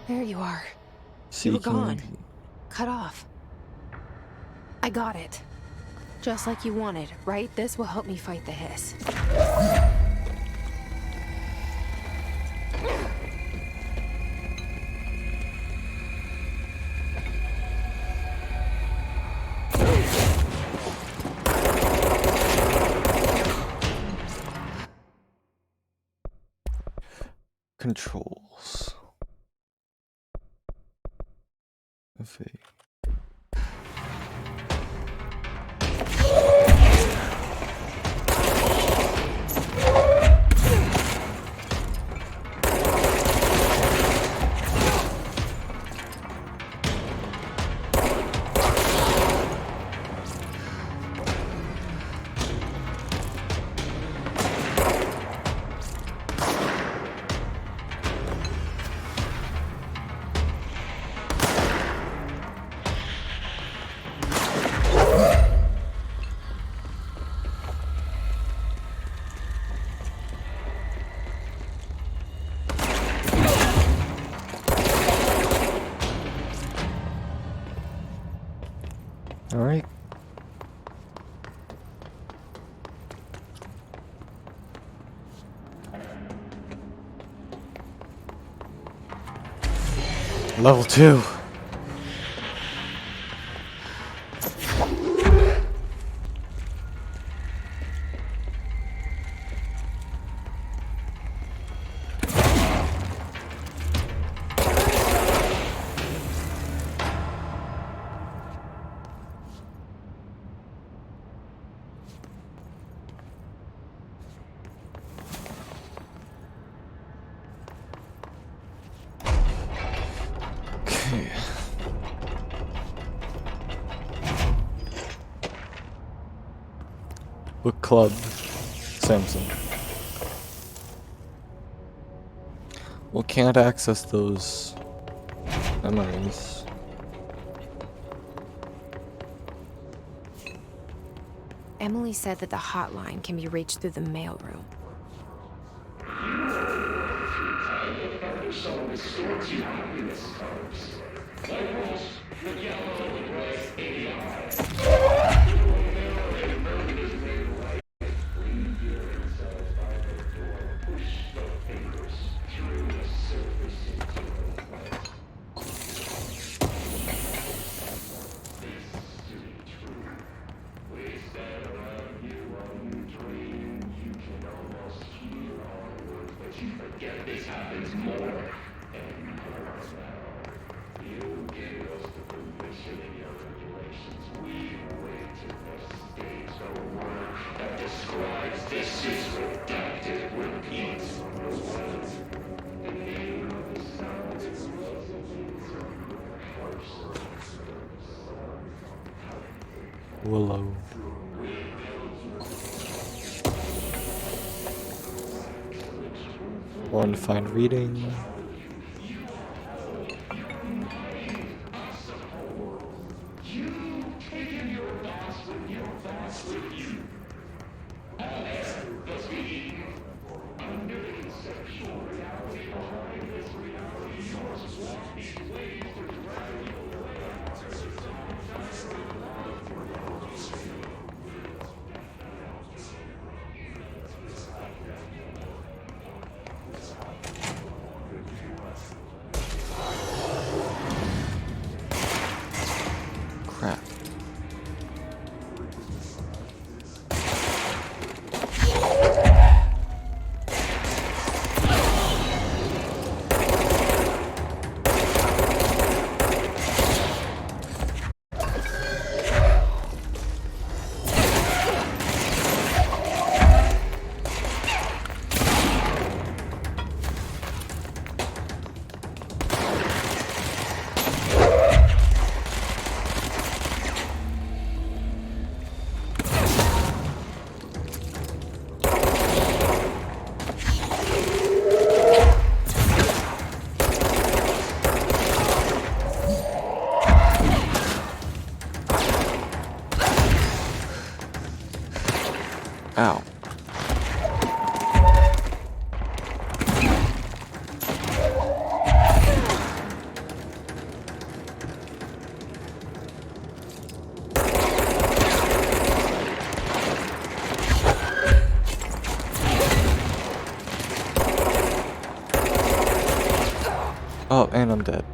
There you are. You Seeking. were gone. Cut off. I got it. Just like you wanted, right? This will help me fight the hiss. Controls. Okay. Alright. Level 2. Okay. Book Club Samson. Well, can't access those memories. Emily said that the hotline can be reached through the mailroom. Willow. One to find reading. Crap. Ow. Oh, and I'm dead.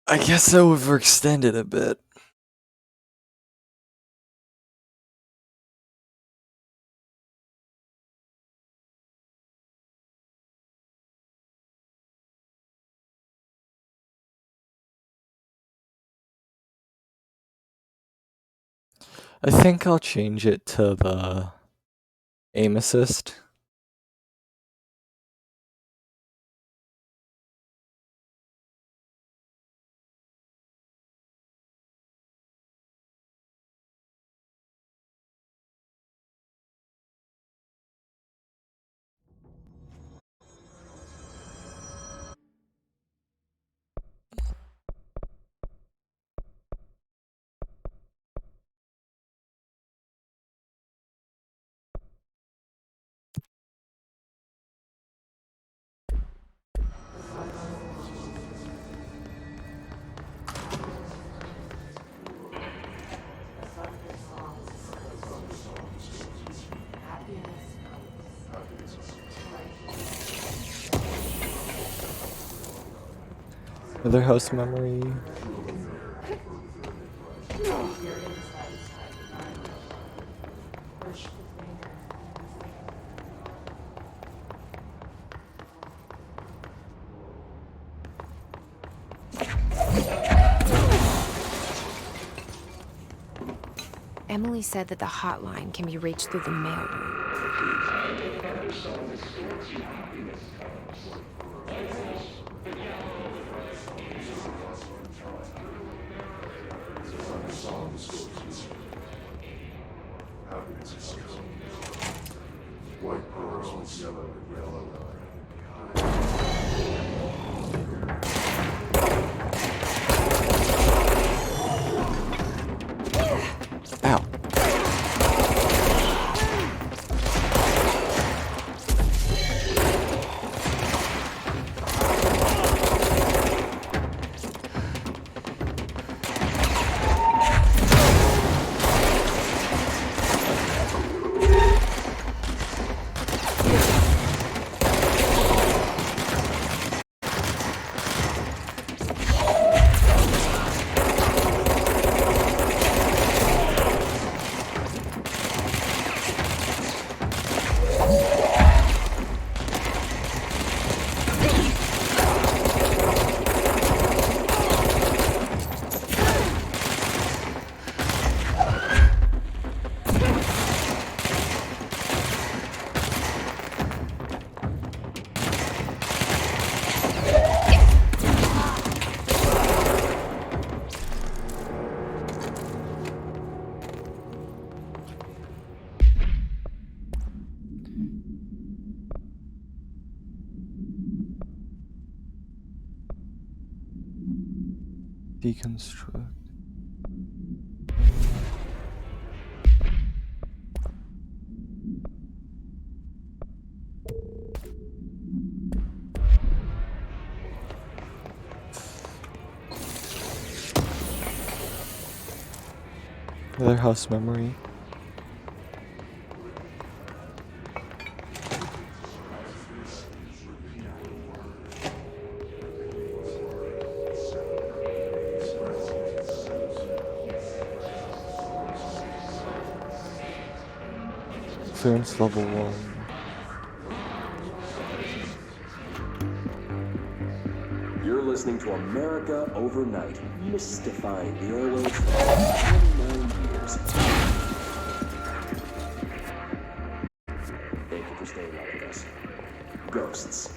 I guess I overextended a bit. I think I'll change it to the aim assist. Another house memory. Emily said that the hotline can be reached through the mailroom. White pearls, yellow Ow. Deconstruct. Another house memory. Clearance level 1. You're listening to America Overnight, mystifying the airwaves for 29 years. Thank you for staying out with us. Ghosts.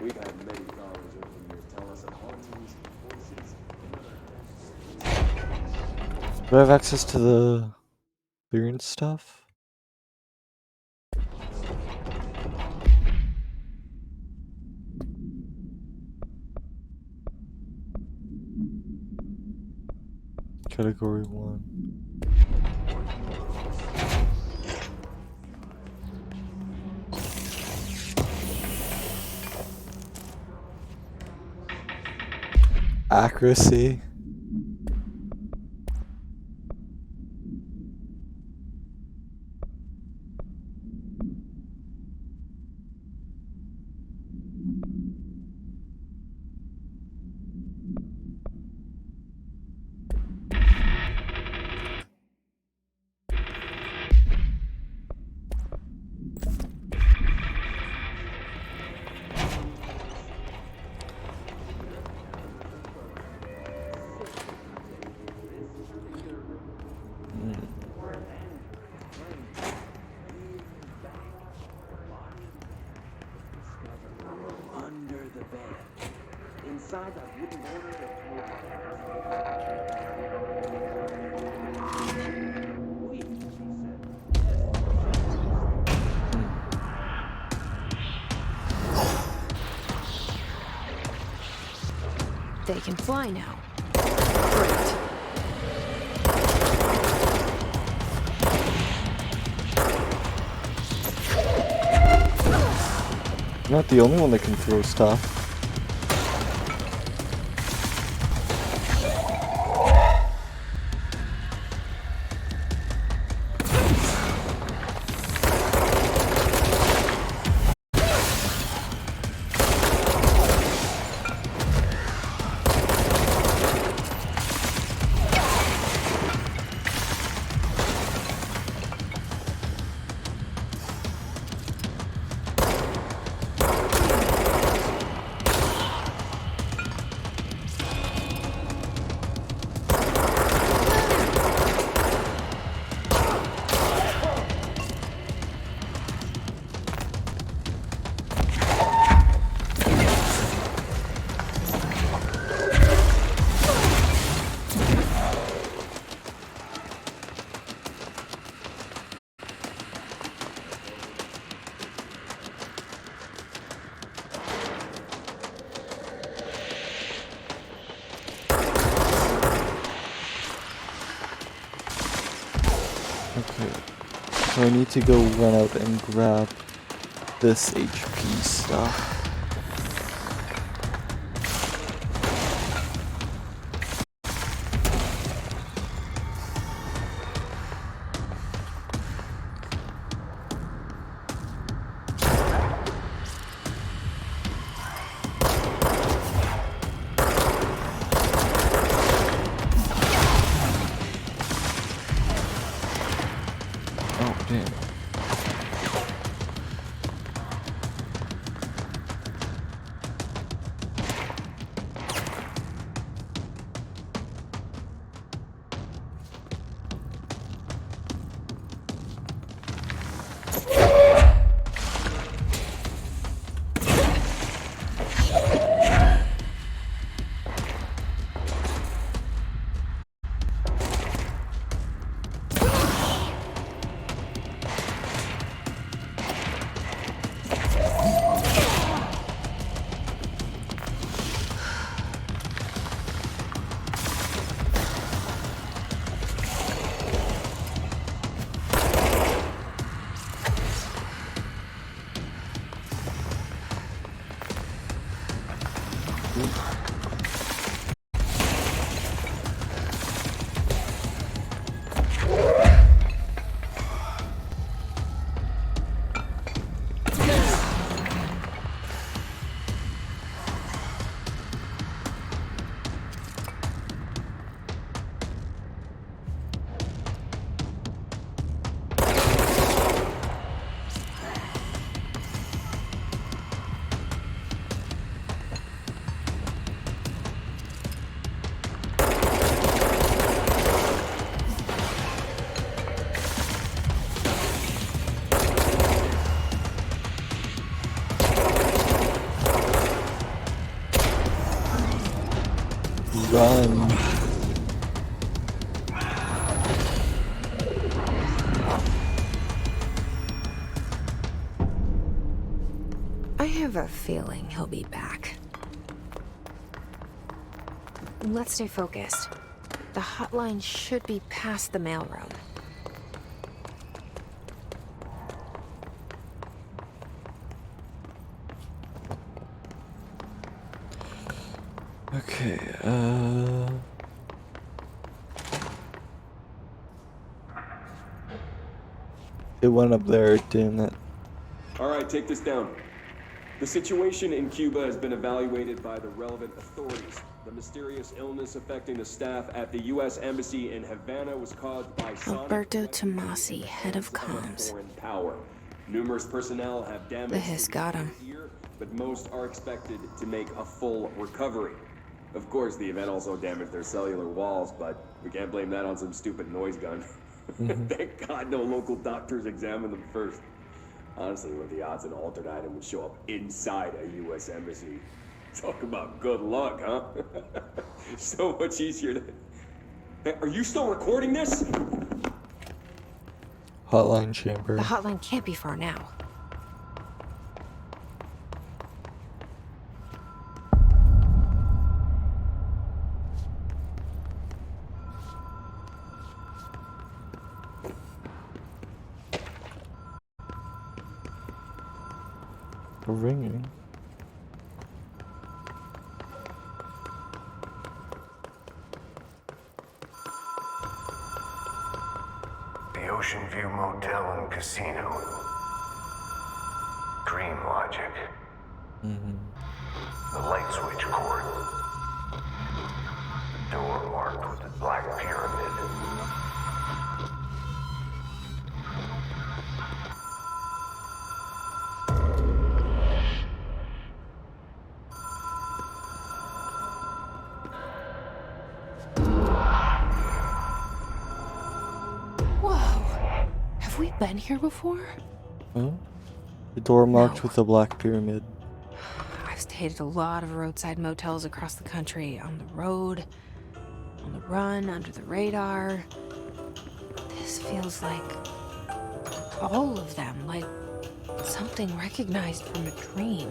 We've had many callers over the years tell us of hauntings, voices. Do I have access to the clearance stuff? Category 1. Accuracy. inside that wooden order that Wait, she said. They can fly now. Great. I'm not the only one that can throw stuff. Okay, so I need to go run out and grab this HP stuff. Oh, damn. Run. I have a feeling he'll be back. Let's stay focused. The hotline should be past the mailroom. Okay, it went up there, didn't it? Alright, take this down. The situation in Cuba has been evaluated by the relevant authorities. The mysterious illness affecting the staff at the U.S. Embassy in Havana was caused by Alberto Tomasi, head of comms. foreign power. Numerous personnel have damaged The Hiss got him. ear, but most are expected to make a full recovery. Of course, the event also damaged their cellular walls, but we can't blame that on some stupid noise gun. Thank God no local doctors examined them first. Honestly, what are the odds an altered item would show up inside a U.S. embassy? Talk about good luck, huh? So much easier to... Hey, are you still recording this? Hotline chamber. The hotline can't be far now. Ringing. The Ocean View Motel and Casino. Dream Logic. The light switch cord. The door marked with the Black Pyramid. Have we been here before? Huh? The door marked No. with the Black Pyramid. I've stayed at a lot of roadside motels across the country, on the road, on the run, under the radar. This feels like all of them, like something recognized from a dream.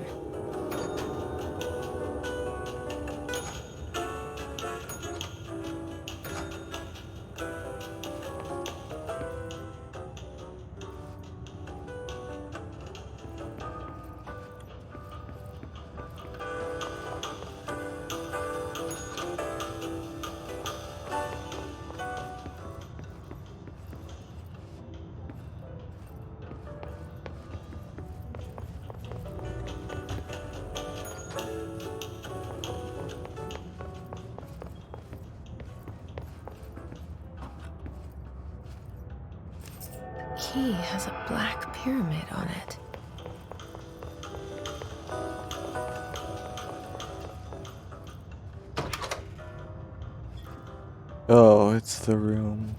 Key has a black pyramid on it. Oh, it's the room.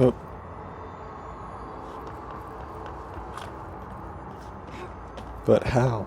Oh. But how?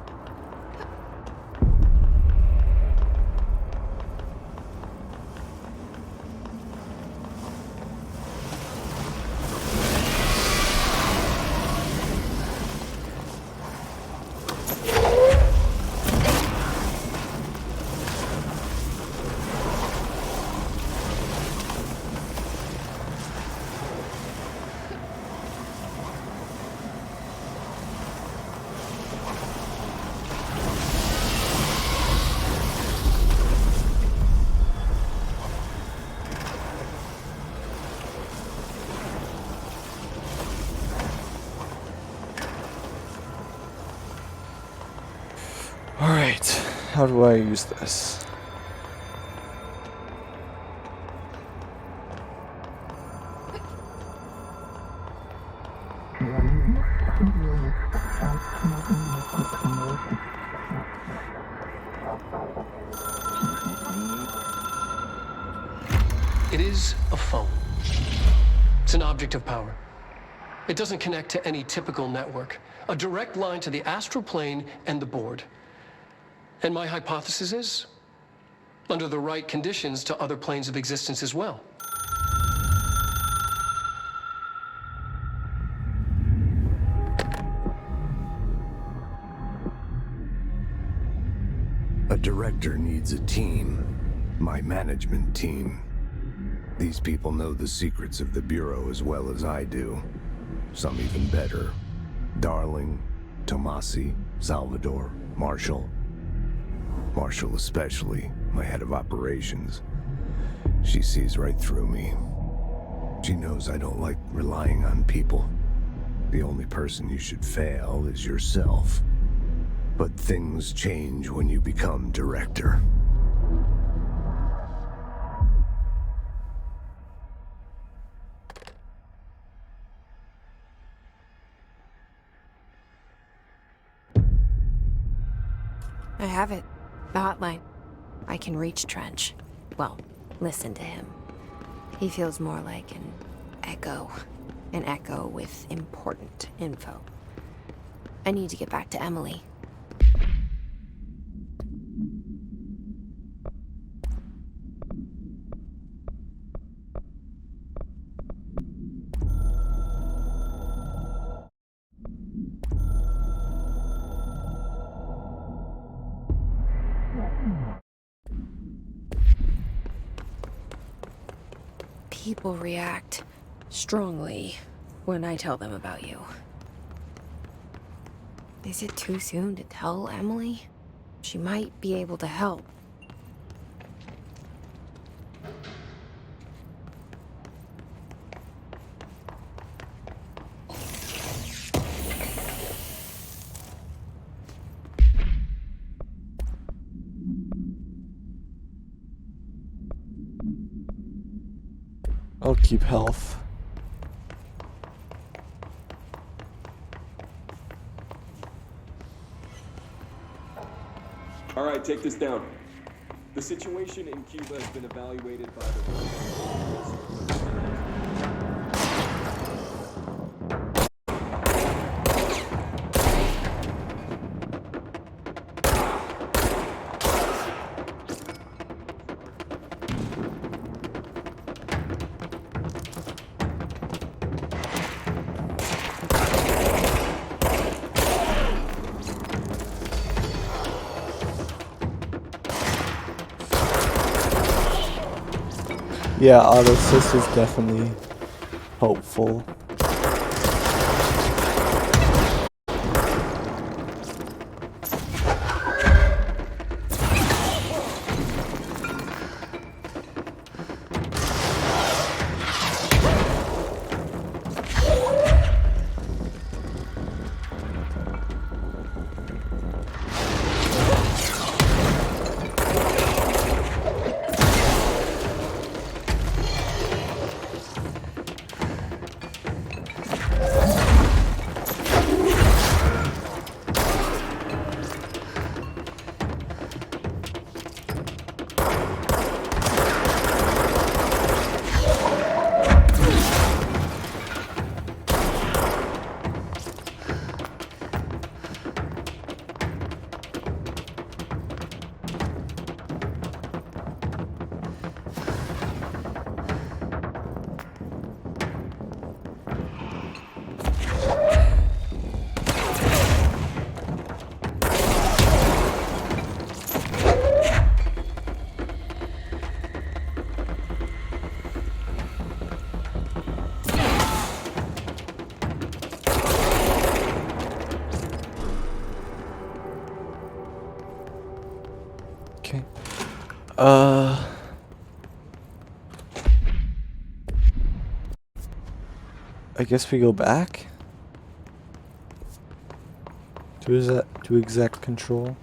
Alright, how do I use this? It is a phone. It's an object of power. It doesn't connect to any typical network. A direct line to the astral plane and the board. And my hypothesis is, under the right conditions, to other planes of existence as well. A director needs a team. My management team. These people know the secrets of the Bureau as well as I do. Some even better. Darling, Tomasi, Salvador, Marshall. Marshall especially, my head of operations. She sees right through me. She knows I don't like relying on people. The only person you should fail is yourself. But things change when you become director. I have it. The hotline. I can reach Trench. Well, listen to him. He feels more like an echo. An echo with important info. I need to get back to Emily. People react strongly when I tell them about you. Is it too soon to tell Emily? She might be able to help. I'll keep health. All right, take this down. The situation in Cuba has been evaluated by the... Yeah, auto assist is definitely helpful. Okay. I guess we go back to exec control.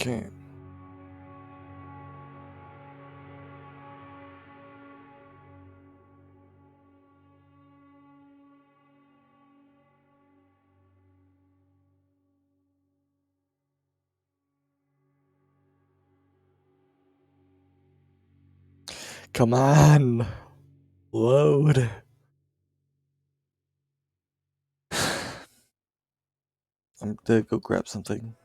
Okay. Come on. Load. I'm gonna go grab something.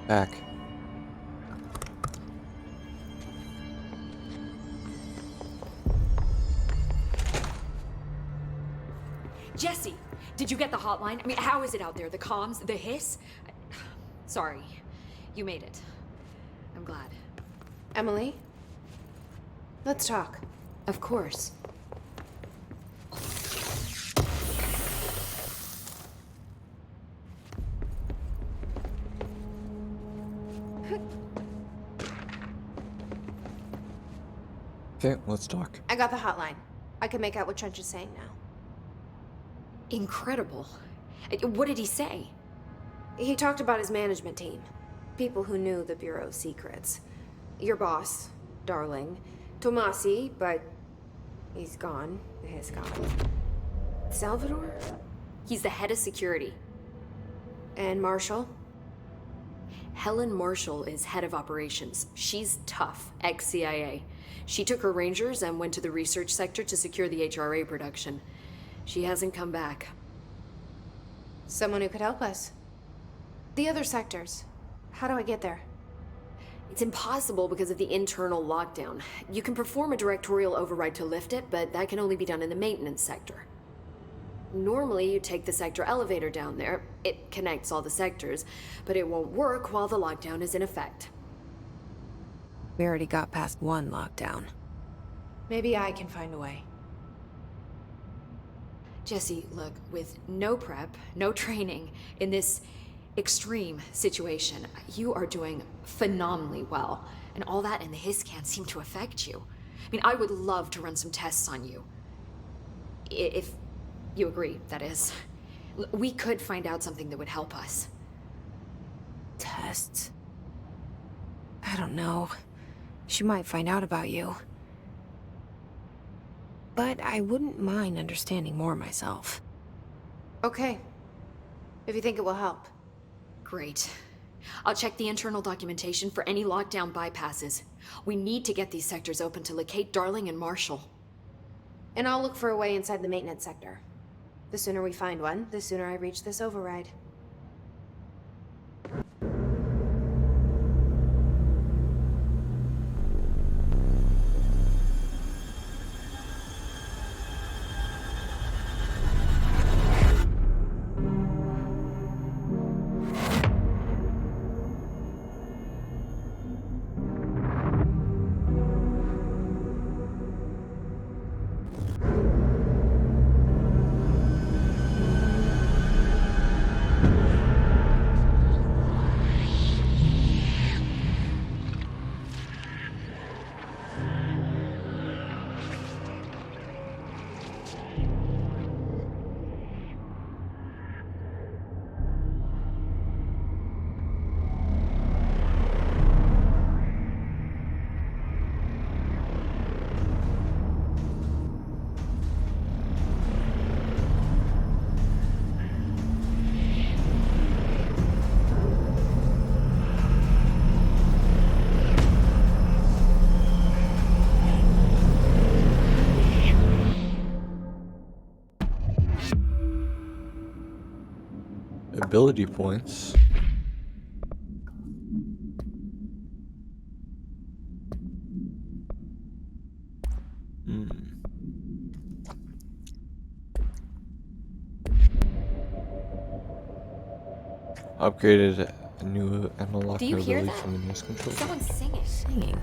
Back. Jesse, did you get the hotline? I mean, how is it out there? The comms? The hiss? Sorry. You made it. I'm glad. Emily? Let's talk. Of course. Okay, let's talk. I got the hotline. I can make out what Trench is saying now. Incredible. What did he say? He talked about his management team. People who knew the Bureau's secrets. Your boss, Darling. Tomasi, but he's gone. He's gone. Salvador? He's the head of security. And Marshall? Helen Marshall is head of operations. She's tough, ex-CIA. She took her Rangers and went to the research sector to secure the HRA production. She hasn't come back. Someone who could help us. The other sectors. How do I get there? It's impossible because of the internal lockdown. You can perform a directorial override to lift it, but that can only be done in the maintenance sector. Normally, you take the sector elevator down there. It connects all the sectors, but it won't work while the lockdown is in effect. We already got past one lockdown. Maybe I can find a way. Jesse, look, with no prep, no training, in this extreme situation, you are doing phenomenally well. And all that and the hiss can't seem to affect you. I mean, I would love to run some tests on you. If you agree, that is. We could find out something that would help us. Tests? I don't know. She might find out about you. But I wouldn't mind understanding more myself. Okay. If you think it will help. Great. I'll check the internal documentation for any lockdown bypasses. We need to get these sectors open to locate Darling and Marshall. And I'll look for a way inside the maintenance sector. The sooner we find one, the sooner I reach this override. ability points. Upgraded a new analog Do you hear ability that? from the news control. Someone's singing. Singing.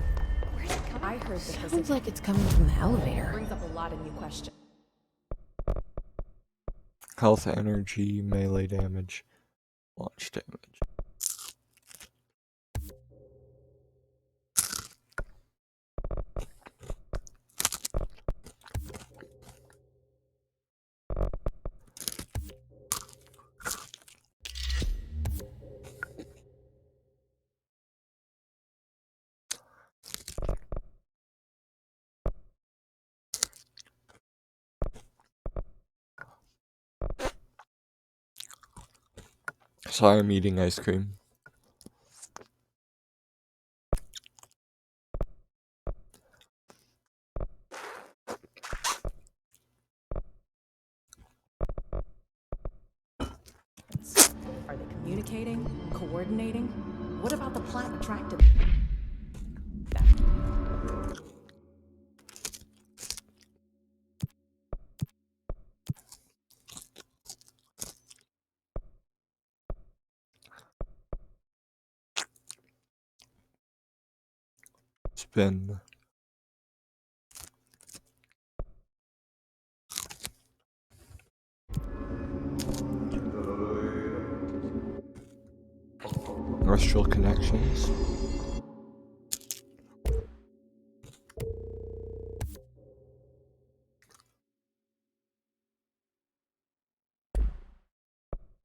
Where's it coming? I heard that Sounds like it's coming from the elevator. brings up a lot of new questions. Health, energy, melee damage, launch damage. Sorry, I'm eating ice cream. Are they communicating? Coordinating? What about the plant attracted? Spin. Astral connections.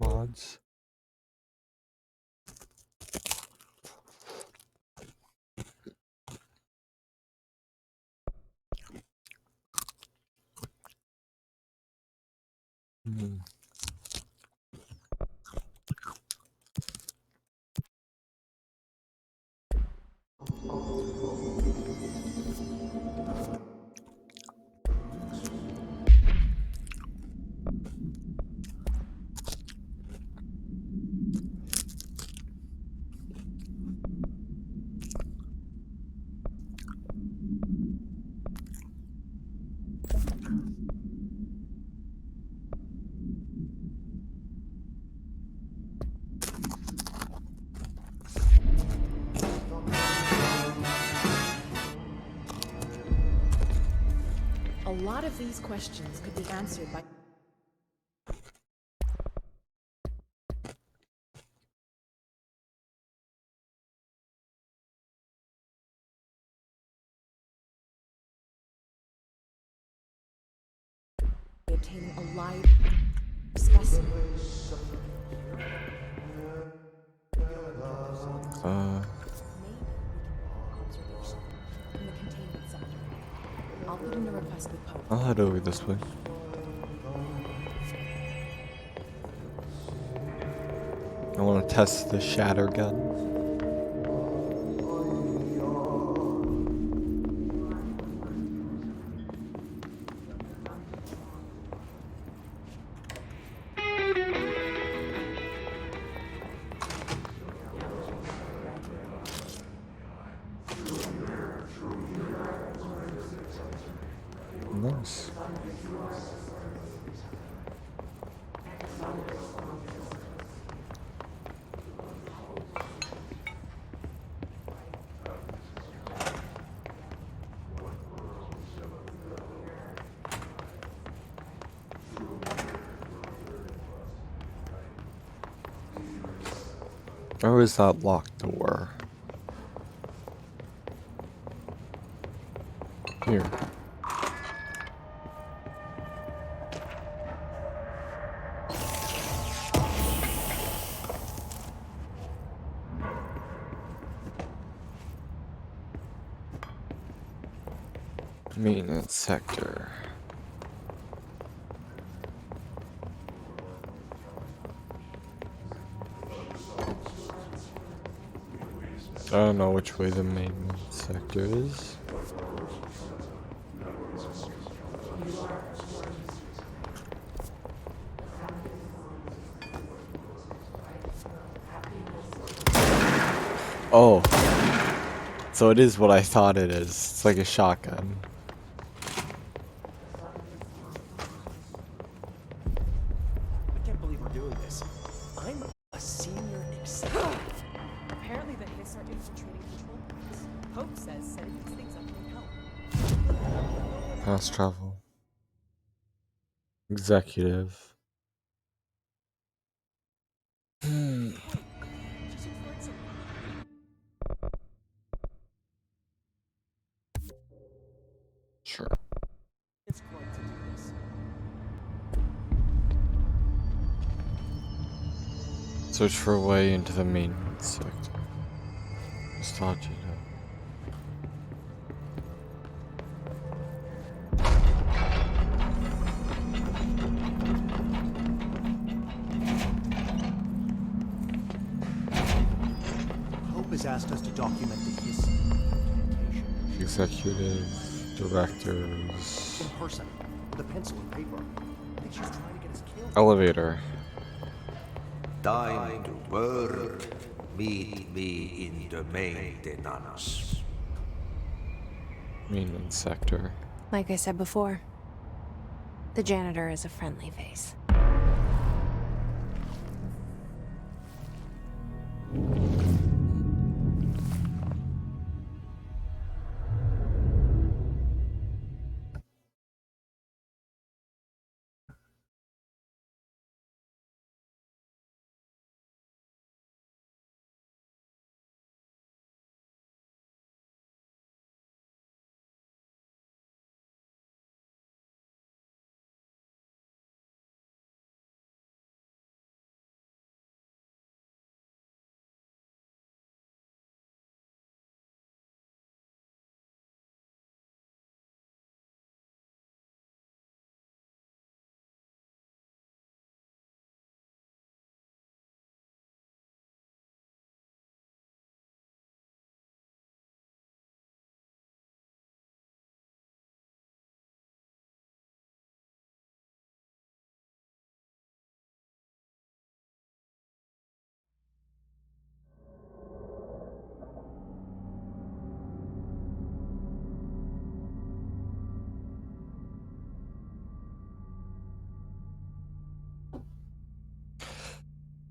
Mods. A lot of these questions could be answered by obtaining a live specimen. Observation in the containment center. I'll put in a request with Pope. I'll head over this way. I want to test the shatter gun. Nice. Or is that locked door? Here. Maintenance sector. I don't know which way the maintenance sector is. Oh. So it is what I thought it is. It's like a shotgun. I can't believe we're doing this. I'm a senior executive. Apparently the Hiss are infiltrating control points. Pope says setting these things up will help. Fast travel. Executive. Sure. It's going to do this. Search for a way into the maintenance sector. Just thought you know. Hope has asked us to document the Hiss communication. Executive, directors. In person, with a pencil and paper. I think she's trying to get us killed. Elevator. Time to work. Meet me in the maintenance. Maintenance sector. Like I said before, the janitor is a friendly face.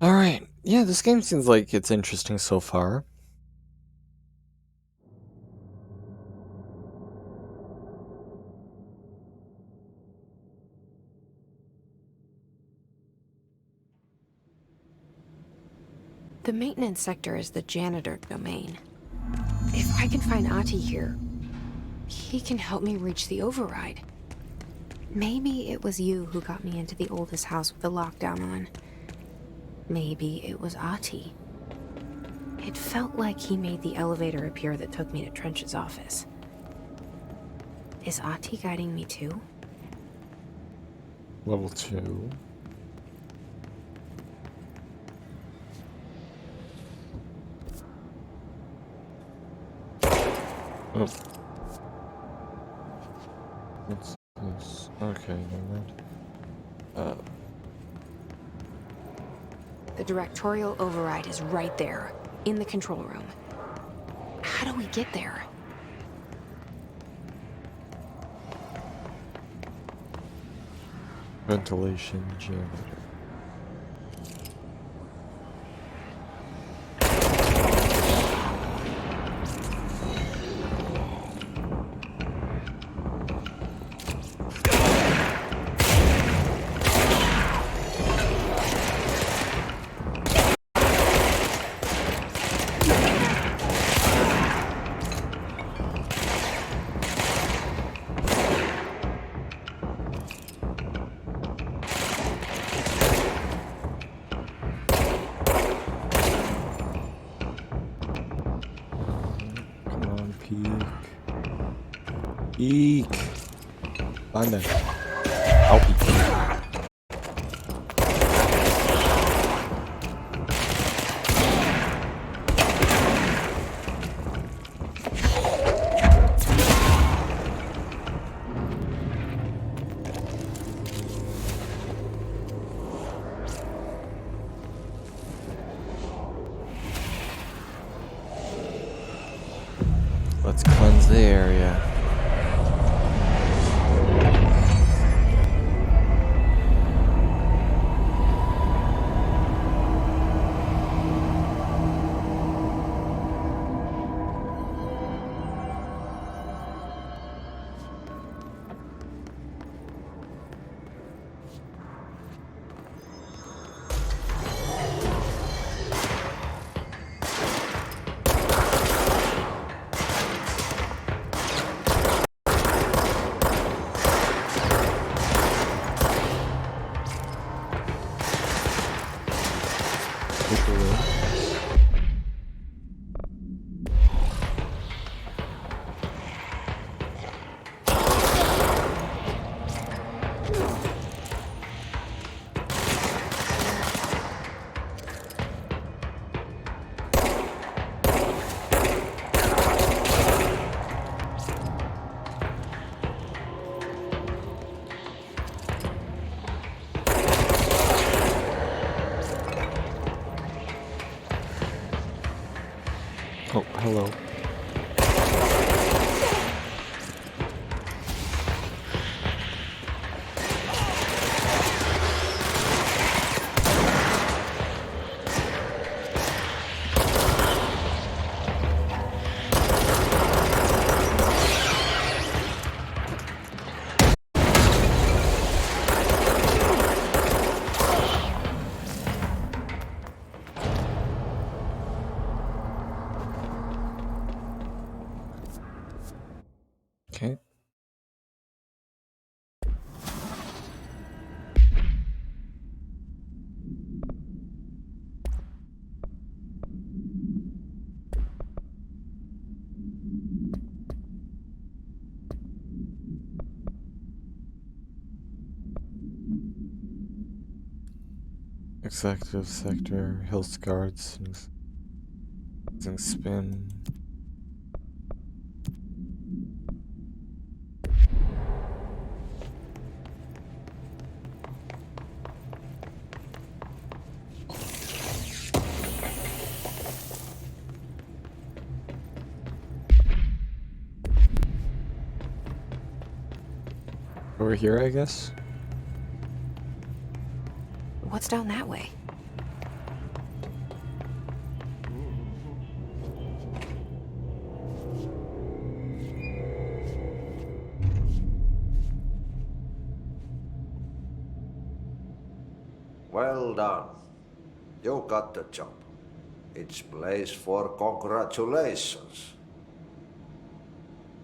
Alright. Yeah, this game seems like it's interesting so far. The maintenance sector is the janitor domain. If I can find Ahti here, he can help me reach the override. Maybe it was you who got me into the oldest house with the lockdown on. Maybe it was Ahti. It felt like he made the elevator appear that took me to Trench's office. Is Ahti guiding me too? Level 2. Oh. What's this? Okay, never mind. The directorial override is right there, in the control room. How do we get there? Ventilation janitor. Eek. Fine then. I'll peek. Let's cleanse the area. Oh, hello. Okay. Executive Sector, Hills Guards, using spin. Over here, I guess? What's down that way? Well done. You got the job. It's place for congratulations.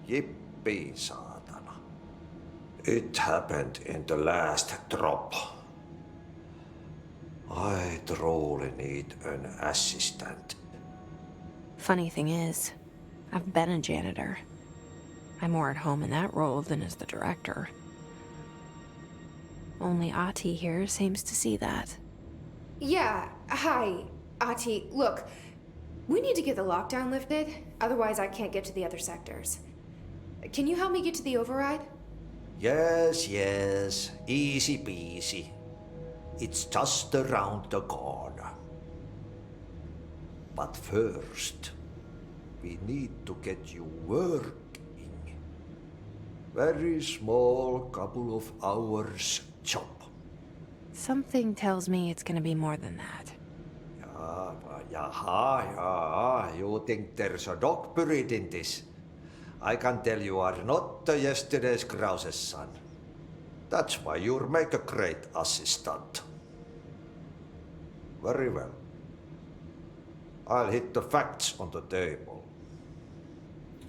Yippee, saatana. It happened in the last drop. I truly need an assistant. Funny thing is, I've been a janitor. I'm more at home in that role than as the director. Only Ahti here seems to see that. Yeah, hi, Ahti. Look, we need to get the lockdown lifted, otherwise I can't get to the other sectors. Can you help me get to the override? Yes, easy peasy. It's just around the corner. But first, we need to get you working. Very small, couple of hours job. Something tells me it's gonna be more than that. Yeah, you think there's a dog buried in this? I can tell you are not yesterday's Krause's son. That's why you'll make a great assistant. Very well. I'll hit the facts on the table.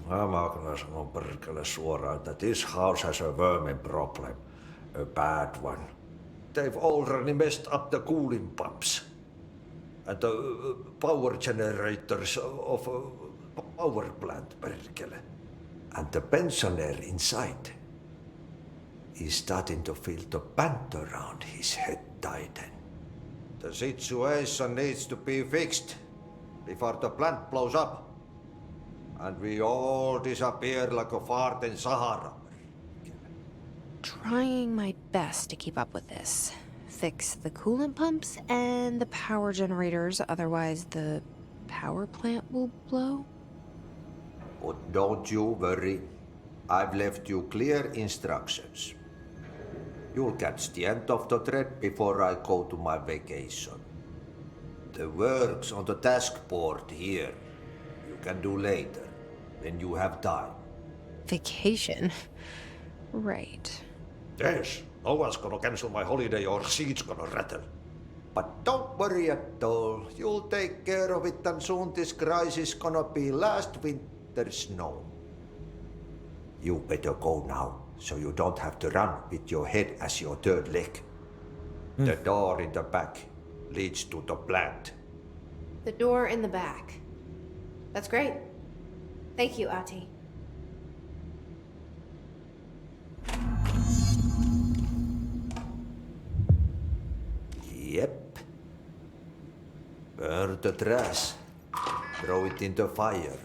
Mä kyllä sanon perkele suoraan, että this house has a vermin problem. A bad one. They've already messed up the cooling pumps. And the power generators of a power plant, perkele. And the pensioner inside is starting to feel the band around his head tighten. The situation needs to be fixed before the plant blows up. And we all disappear like a fart in Sahara. Trying my best to keep up with this. Fix the coolant pumps and the power generators, otherwise the power plant will blow? But don't you worry. I've left you clear instructions. You'll catch the end of the thread before I go to my vacation. The work's on the task board here. You can do later, when you have time. Vacation? Right. Yes, no one's gonna cancel my holiday or seat's gonna rattle. But don't worry at all. You'll take care of it, and soon this crisis gonna be last winter's snow. You better go now, so you don't have to run with your head as your third leg. The door in the back leads to the plant. The door in the back. That's great. Thank you, Ati. Yep. Burn the trash. Throw it in the fire.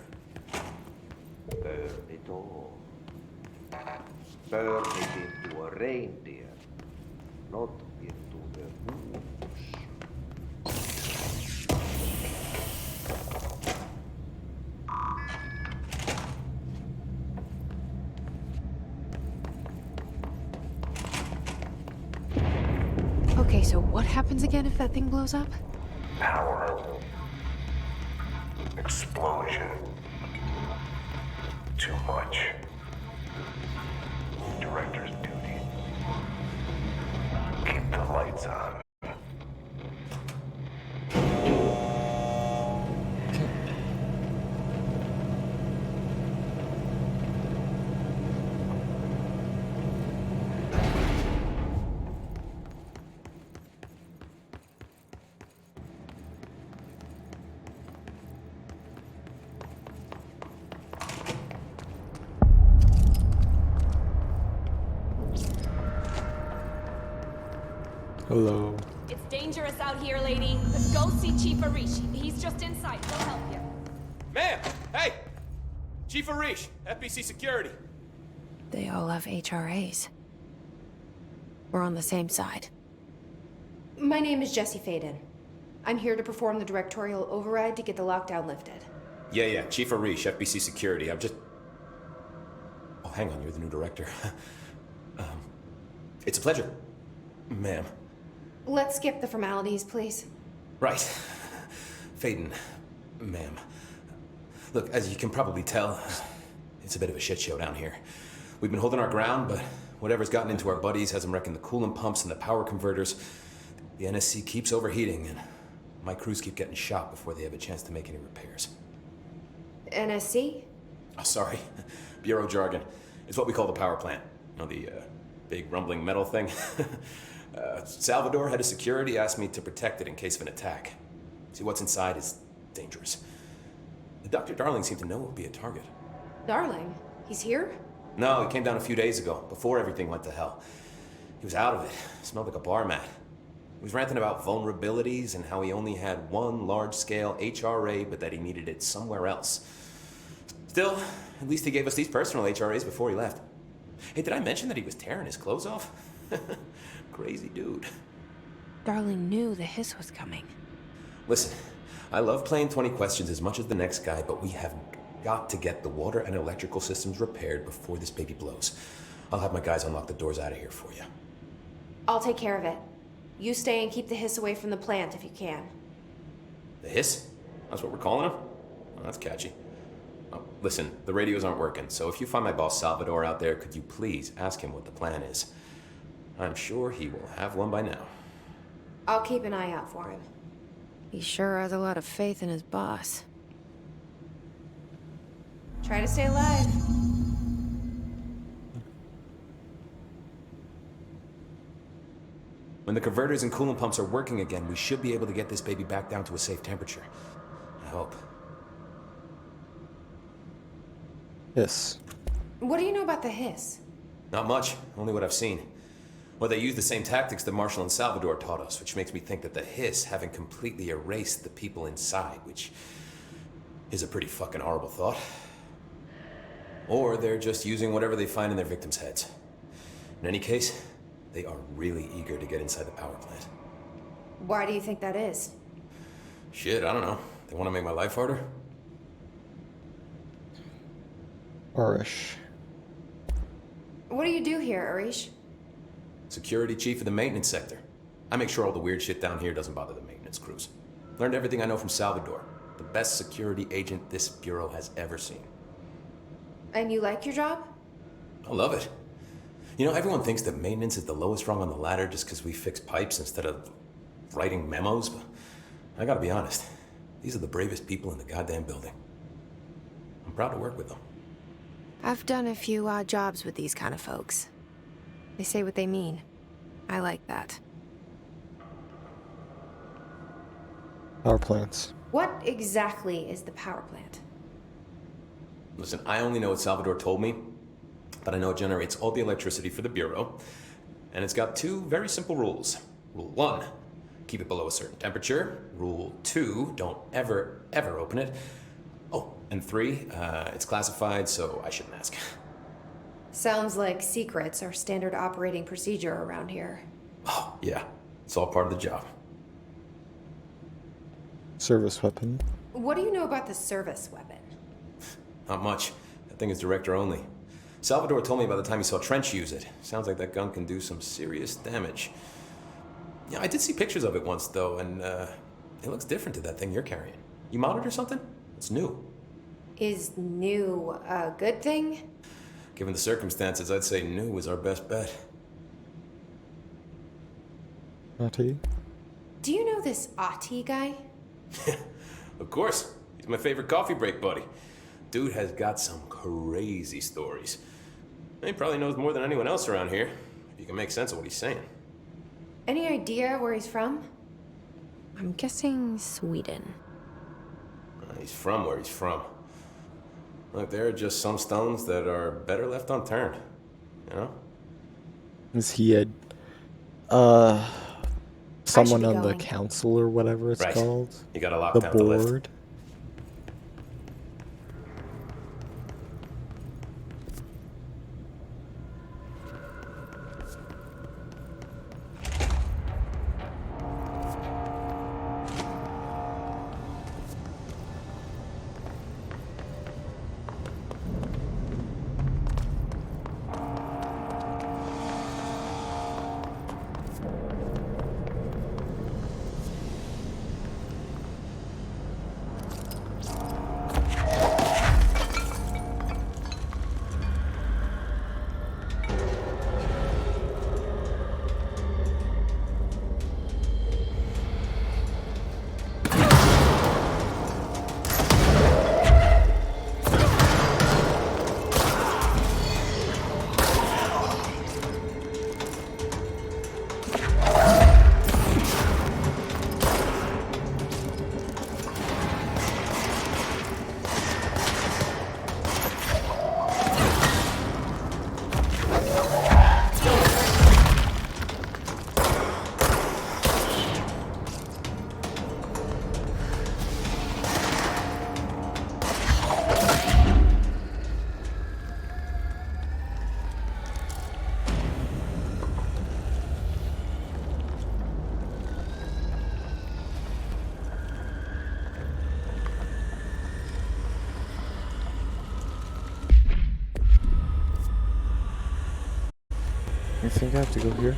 Burn it all. Burn it into a reindeer, not into the moose. Okay, so what happens again if that thing blows up? Power. Explosion. Too much. Director's duty. Keep the lights on. Hello. It's dangerous out here, lady. Let's go see Chief Arishi. He's just inside. He'll help you. Ma'am! Hey! Chief Arish, FBC Security. They all have HRAs. We're on the same side. My name is Jesse Faden. I'm here to perform the directorial override to get the lockdown lifted. Yeah, Chief Arish, FBC Security. I'm just... Oh, hang on, you're the new director. It's a pleasure, ma'am. Let's skip the formalities, please. Right. Faden, ma'am. Look, as you can probably tell, it's a bit of a shit show down here. We've been holding our ground, but whatever's gotten into our buddies has them wrecking the coolant pumps and the power converters. The NSC keeps overheating, and my crews keep getting shot before they have a chance to make any repairs. NSC? Oh, sorry. Bureau jargon. It's what we call the power plant. You know, the big rumbling metal thing? Salvador, head of security, asked me to protect it in case of an attack. See, what's inside is dangerous. Dr. Darling seemed to know it would be a target. Darling? He's here? No, he came down a few days ago, before everything went to hell. He was out of it. Smelled like a bar mat. He was ranting about vulnerabilities and how he only had one large-scale HRA, but that he needed it somewhere else. Still, at least he gave us these personal HRAs before he left. Hey, did I mention that he was tearing his clothes off? Crazy dude. Darling knew the hiss was coming. Listen, I love playing 20 questions as much as the next guy, but we have got to get the water and electrical systems repaired before this baby blows. I'll have my guys unlock the doors out of here for you. I'll take care of it. You stay and keep the hiss away from the plant if you can. The hiss? That's what we're calling him? Oh, that's catchy. Oh, listen, the radios aren't working, so if you find my boss Salvador out there, could you please ask him what the plan is? I'm sure he will have one by now. I'll keep an eye out for him. He sure has a lot of faith in his boss. Try to stay alive. When the converters and coolant pumps are working again, we should be able to get this baby back down to a safe temperature. I hope. Yes. What do you know about the hiss? Not much, only what I've seen. Well, they use the same tactics that Marshall and Salvador taught us, which makes me think that the hiss haven't completely erased the people inside, which is a pretty fucking horrible thought. Or they're just using whatever they find in their victims' heads. In any case, they are really eager to get inside the power plant. Why do you think that is? Shit, I don't know. They want to make my life harder? Arish. What do you do here, Arish? Security chief of the maintenance sector. I make sure all the weird shit down here doesn't bother the maintenance crews. Learned everything I know from Salvador. The best security agent this bureau has ever seen. And you like your job? I love it. You know, everyone thinks that maintenance is the lowest rung on the ladder just because we fix pipes instead of writing memos, but I gotta be honest. These are the bravest people in the goddamn building. I'm proud to work with them. I've done a few odd jobs with these kind of folks. They say what they mean. I like that. Power plants. What exactly is the power plant? Listen, I only know what Salvador told me, but I know it generates all the electricity for the Bureau, and it's got 2 very simple rules. Rule 1, keep it below a certain temperature. Rule 2, don't ever open it. Oh, and 3, it's classified, so I shouldn't ask. Sounds like secrets are standard operating procedure around here. Oh, yeah, it's all part of the job. Service weapon. What do you know about the service weapon? Not much. That thing is director only. Salvador told me by the time he saw Trench use it. Sounds like that gun can do some serious damage. Yeah, I did see pictures of it once, though, and it looks different to that thing you're carrying. You mounted or something? It's new. Is new a good thing? Given the circumstances, I'd say new was our best bet. Ati? Do you know this Ati guy? Of course. He's my favorite coffee break buddy. Dude has got some crazy stories. He probably knows more than anyone else around here, if you can make sense of what he's saying. Any idea where he's from? I'm guessing Sweden. He's from where he's from. Look, there are just some stones that are better left unturned, you know? Is he someone on the going. council or whatever it's Right. called? You gotta lock The down the lift. board? I think I have to go here.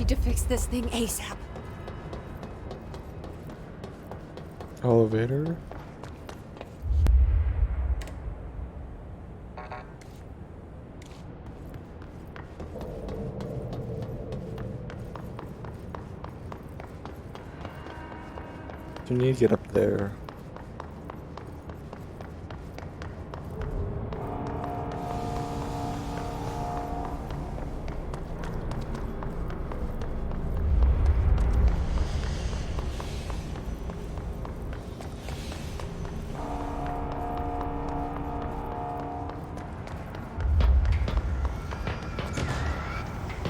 to fix this thing ASAP. Elevator. You need to get up there.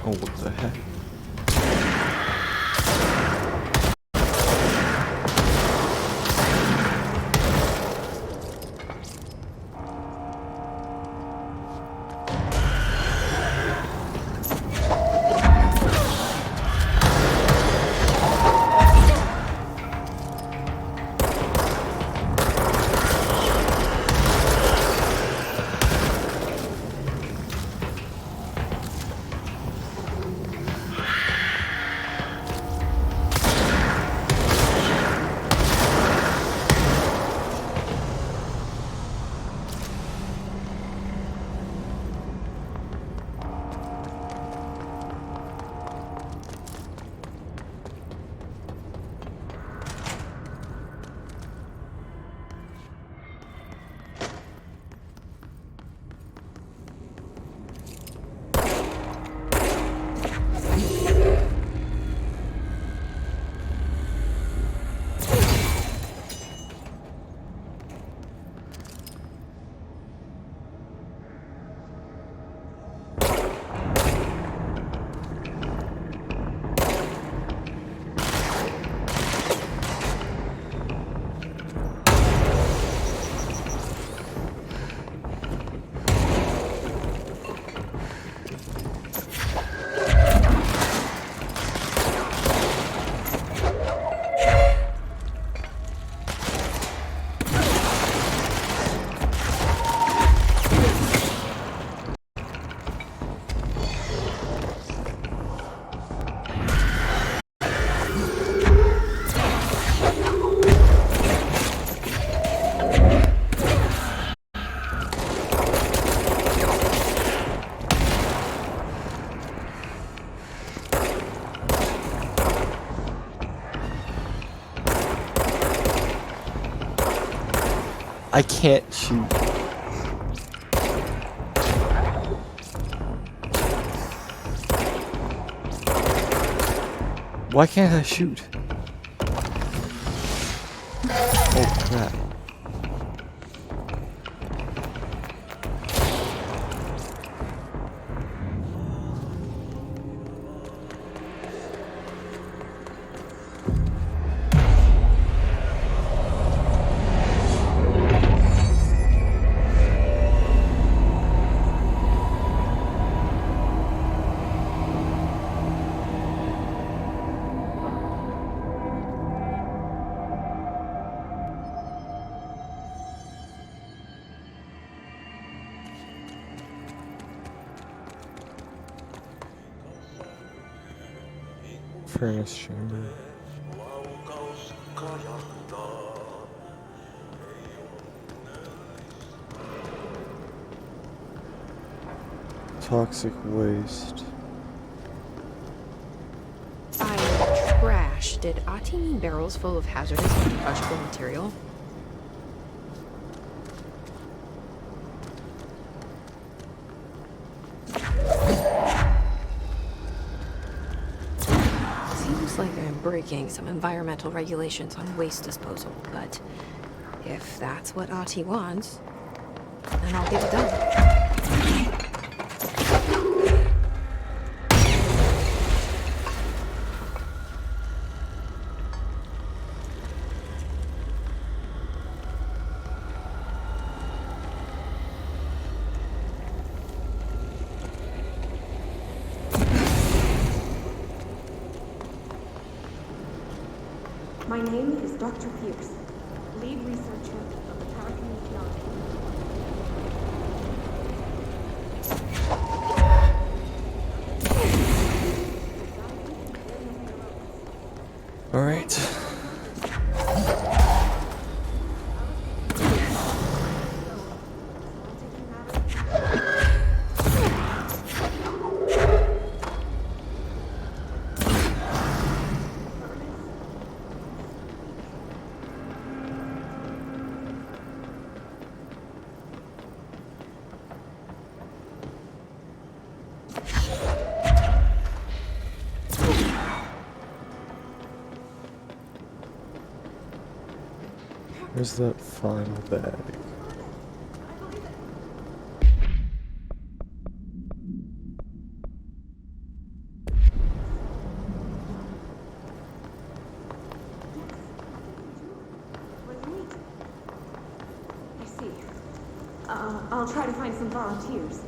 Oh, what the heck? I can't shoot. Why can't I shoot? Oh crap. Furnace chamber. Toxic waste. By trash, did Ahti mean barrels full of hazardous and crushable material? Seems like I'm breaking some environmental regulations on waste disposal, but if that's what Ahti wants, then I'll get it done. My name is Dr. Pierce, lead researcher of the Parakinetic. Alright. Where's that final bag? I see. I'll try to find some volunteers.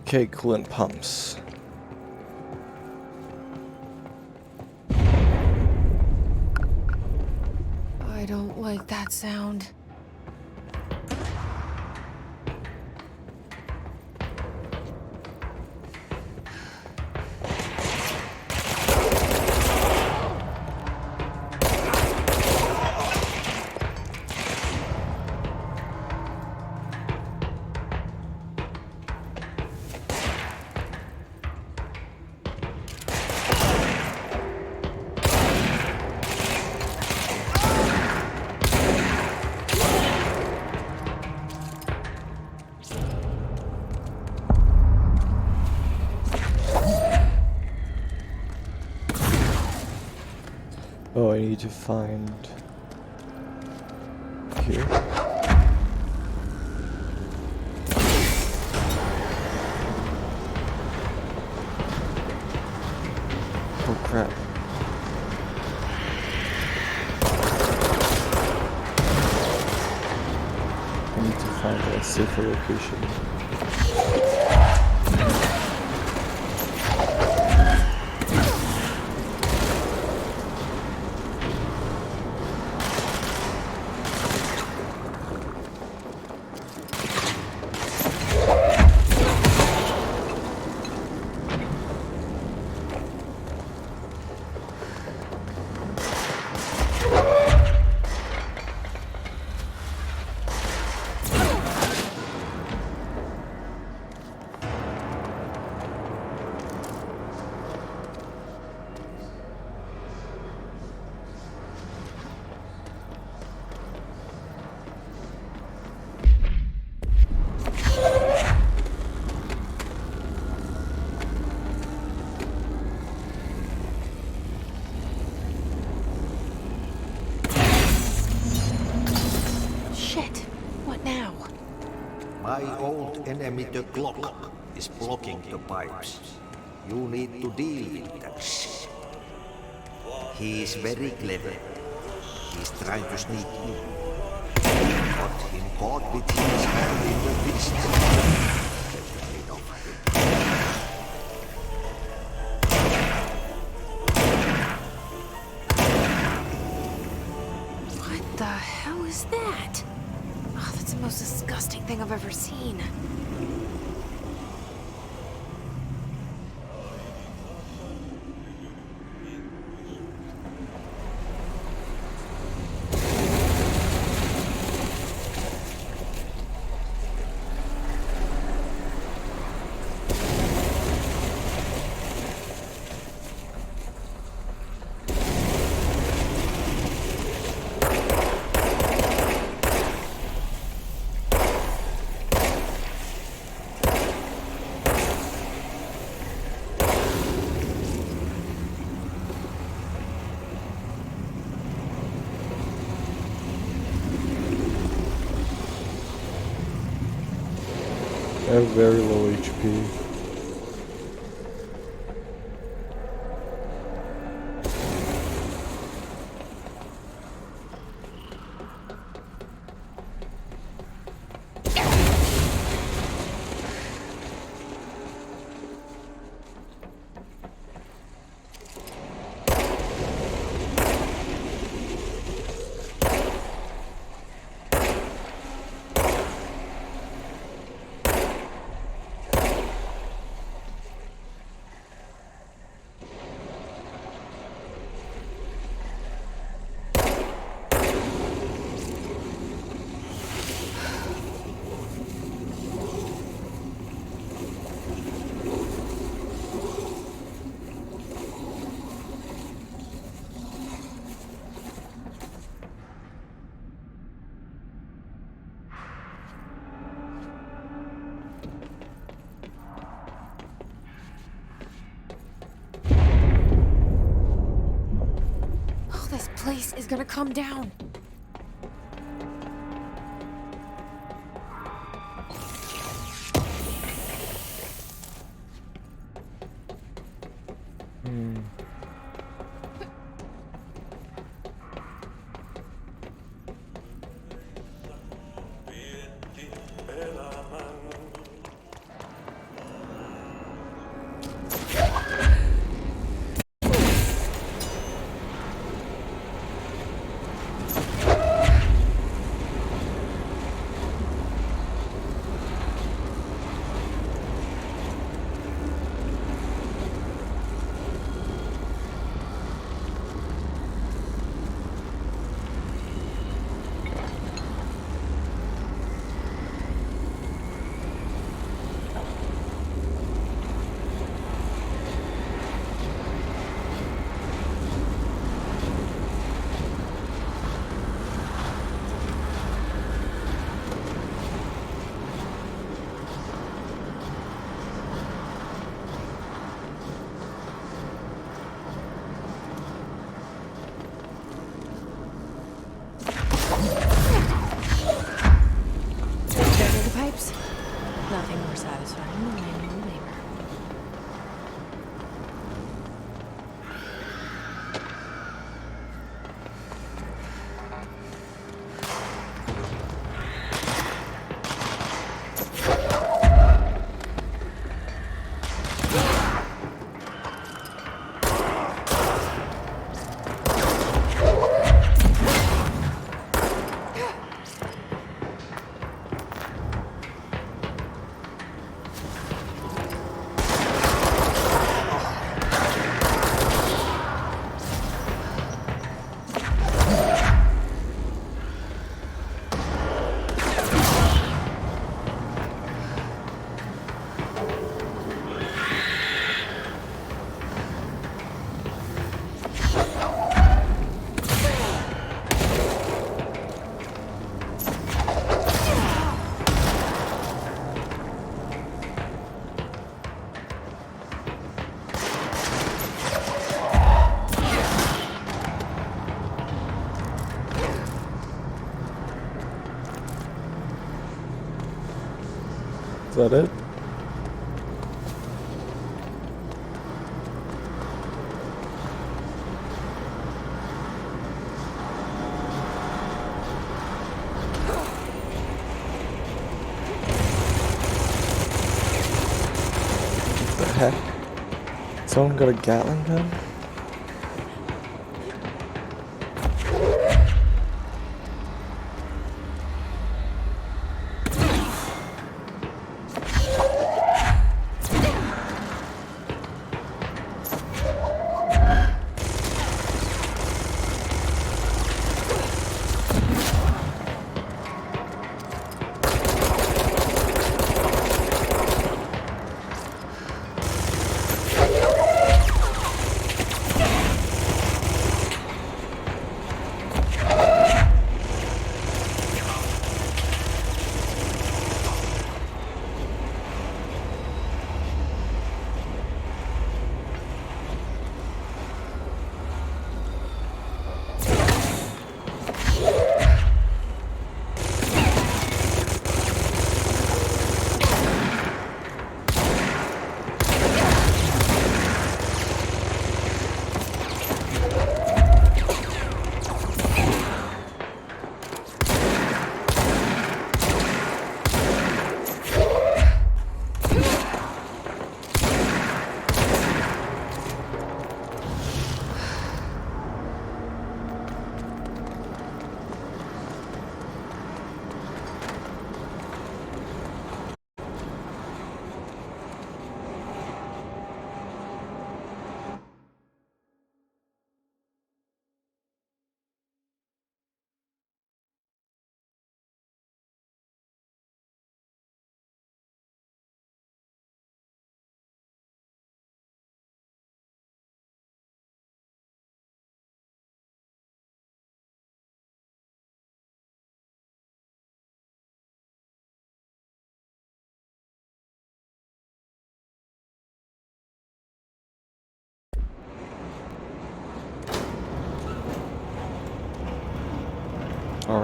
Okay, coolant pumps. I don't like that sound. Oh, I need to find here. Oh crap. I need to find a safer location. Shit. What now? My old enemy, the clock, is blocking the pipes. You need to deal with that shit. He is very clever. He's trying to sneak in. Got him caught with his hand in the fist. Get rid of him. What the hell is that? Oh, that's the most disgusting thing I've ever seen. I have very low HP. place is gonna come down. Nothing more satisfying than manual labor. Is that it? What the heck? Someone got a Gatling gun?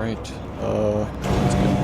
Alright, let's go.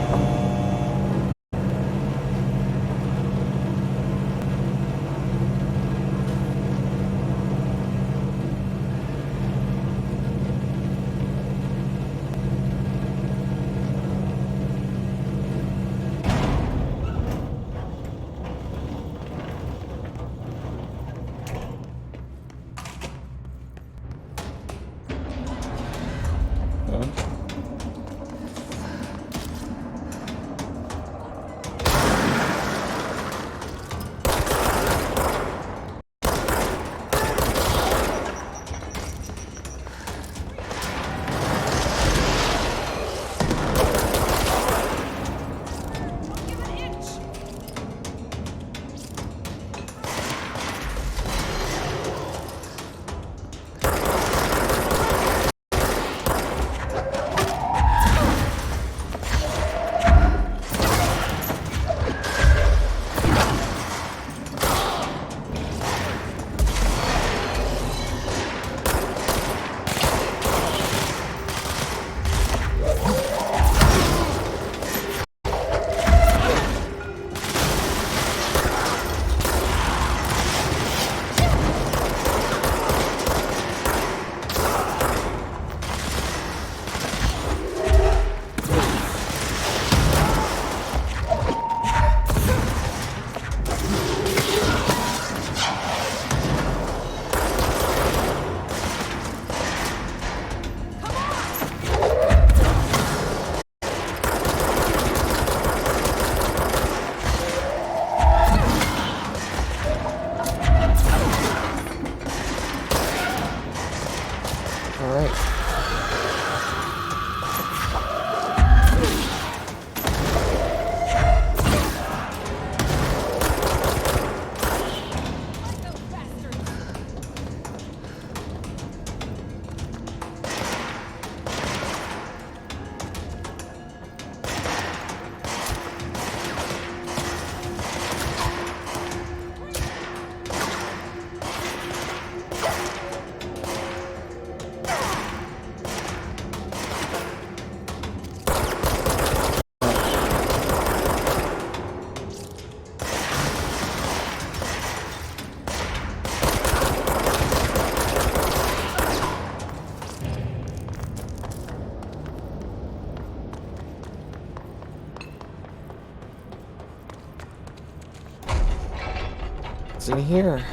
What's in here?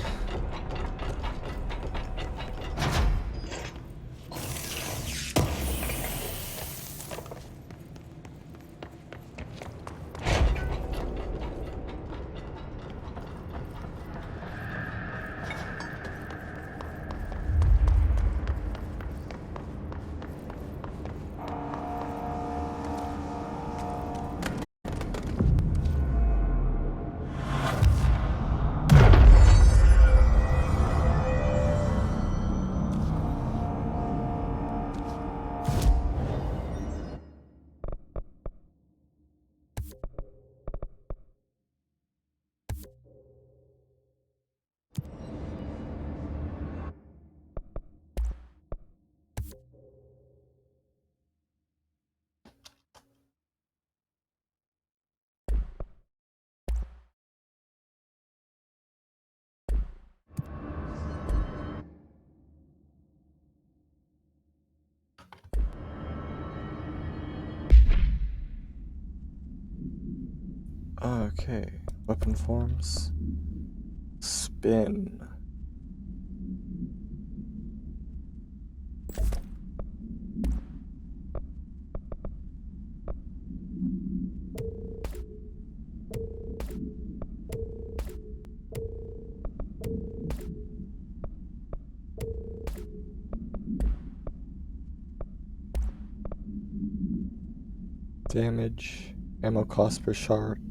Okay, weapon forms. Spin. Damage, ammo cost per shard.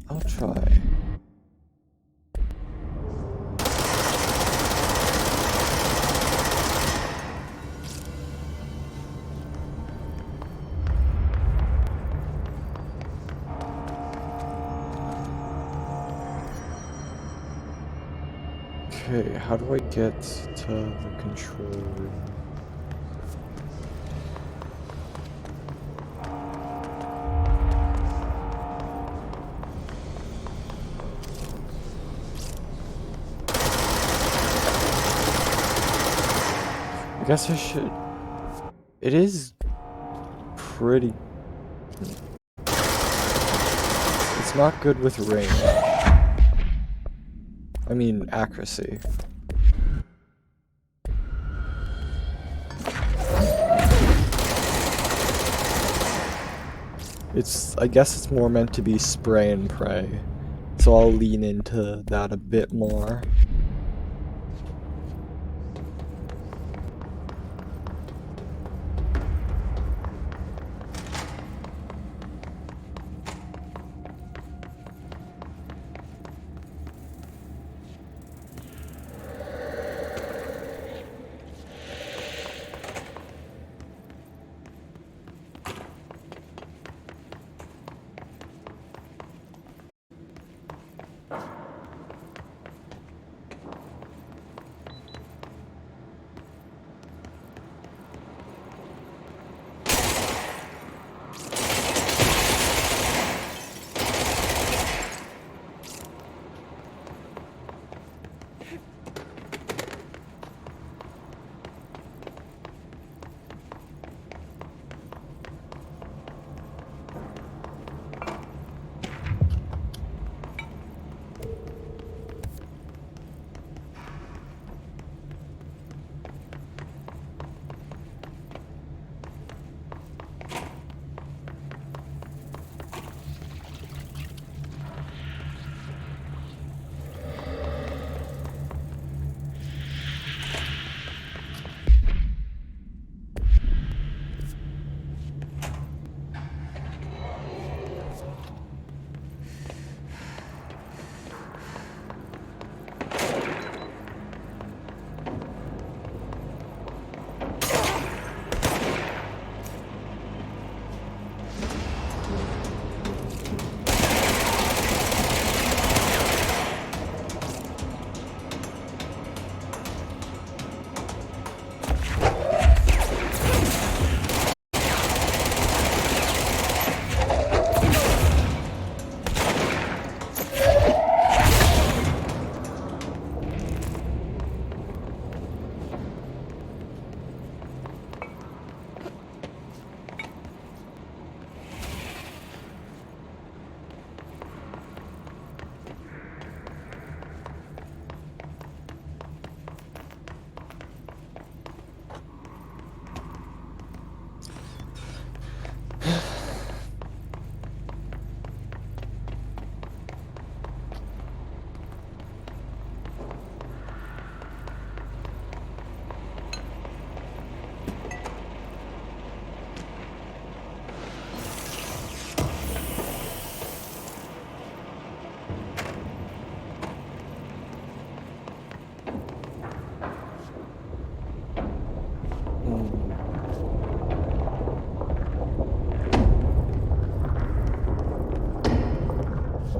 I'll try. Okay, how do I get to the control room? guess I should. It is pretty. It's not good with range. I mean, accuracy. I guess it's more meant to be spray and pray. So I'll lean into that a bit more.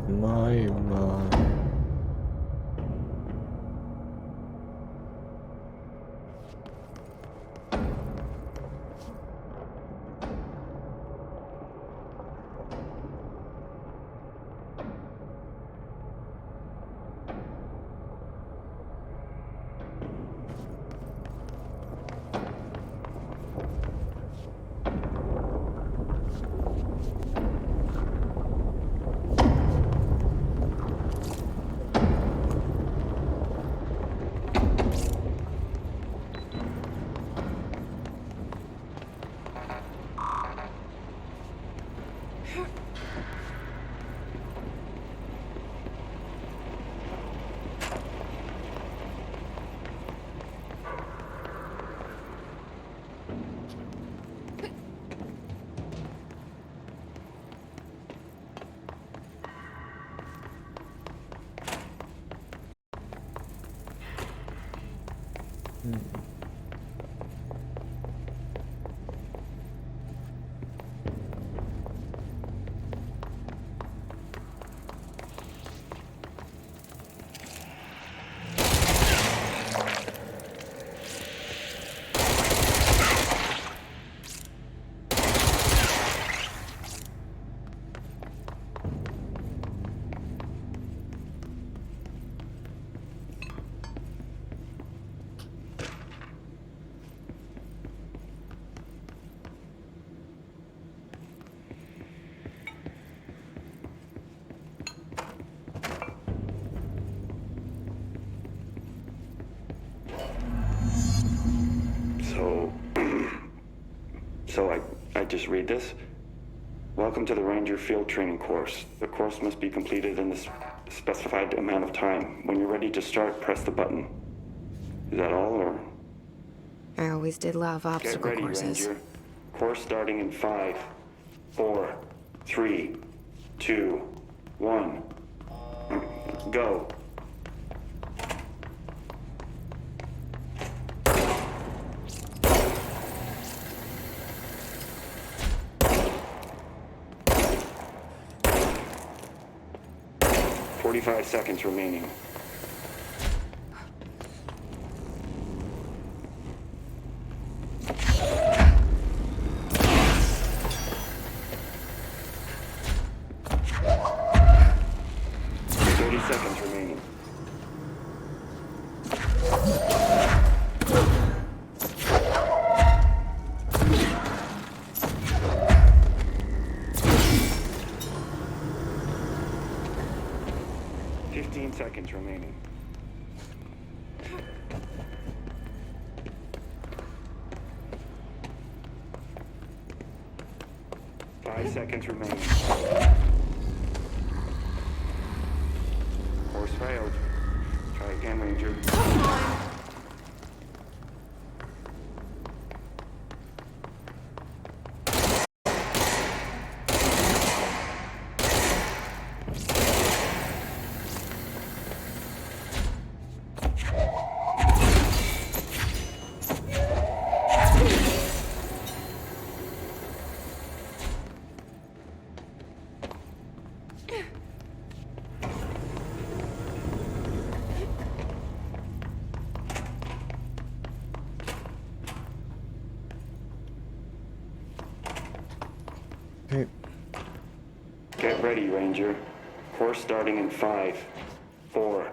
My. just read this? Welcome to the Ranger Field Training course. The course must be completed in the specified amount of time. When you're ready to start, press the button. Is that all, or? I always did love Get obstacle ready, courses. Ranger. Course starting in 5, 4, 3, 2, 1. Go. "45 seconds remaining. Seconds remaining. Seconds remaining. 5 seconds remaining. Course failed. Try again, Ranger. Okay. Get ready, Ranger. Course starting in 5, 4,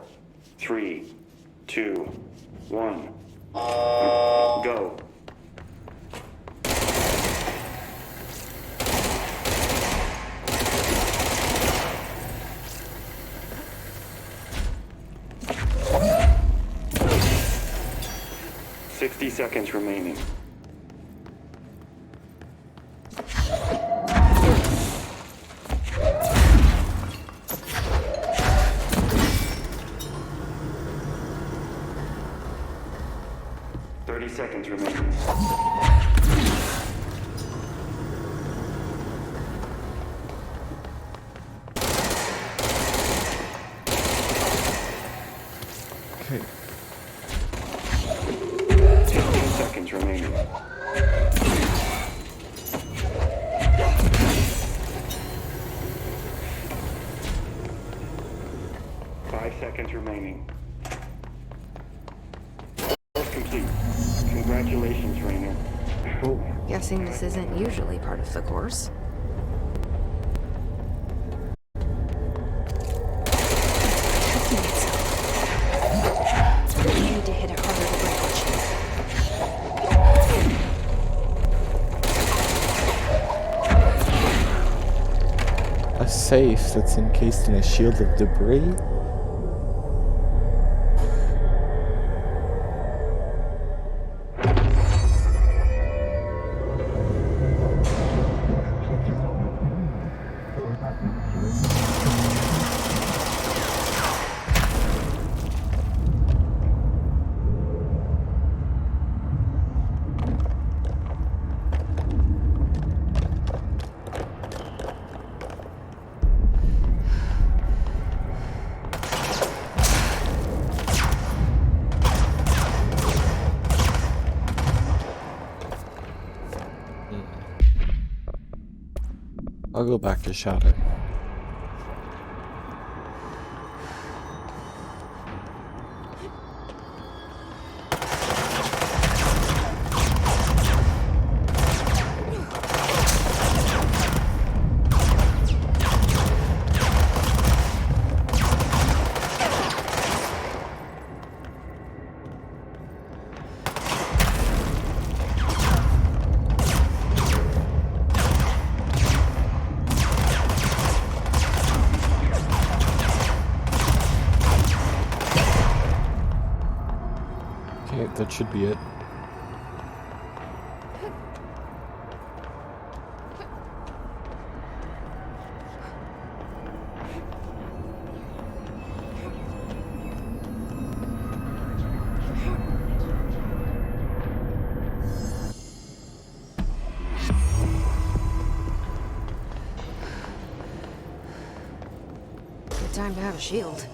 3, 2, 1. Go. "60 seconds remaining. 30 seconds remaining. Okay. 15 seconds remaining. 5 seconds remaining. Course complete. Congratulations, Rainer. Guessing this isn't usually part of the course. You need to hit it harder to break what you. A safe that's encased in a shield of debris? I'll go back to Shadow. That should be it. Good time to have a shield.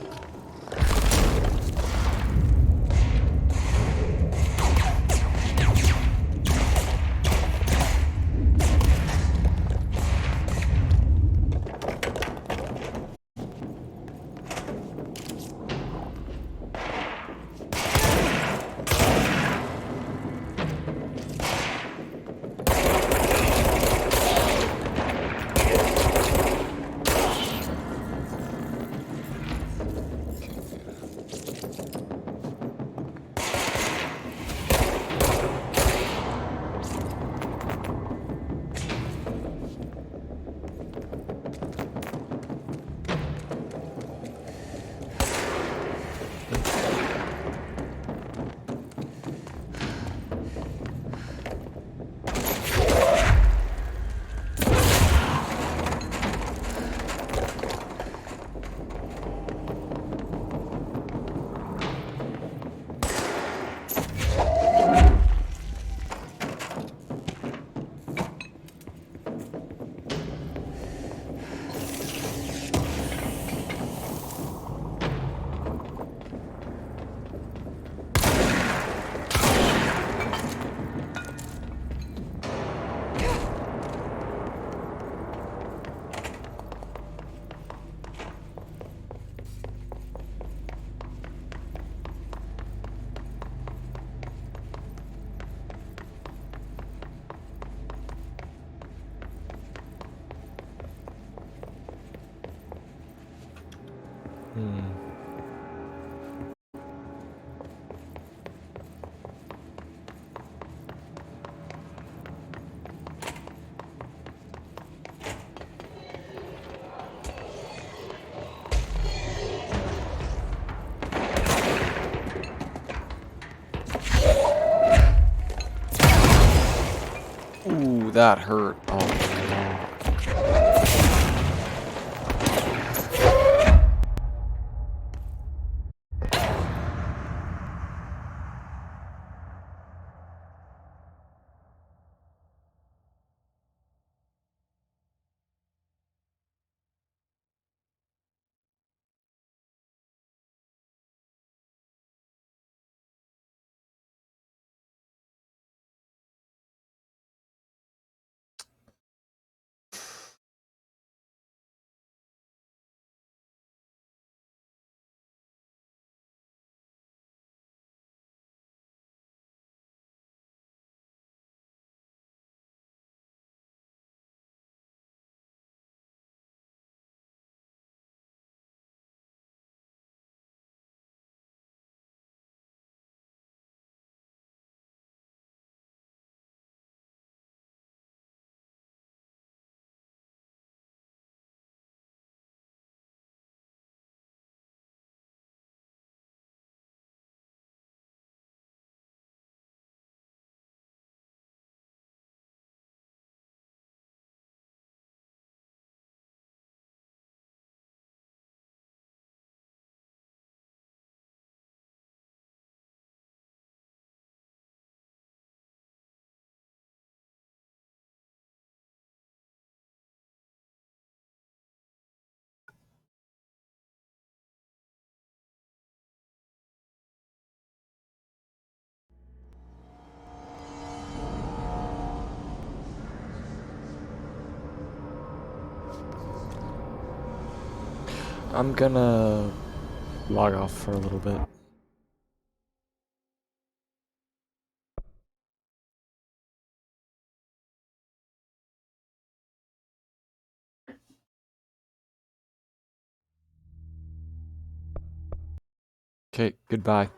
Ooh, that hurt. Oh no. I'm gonna log off for a little bit. Okay, goodbye.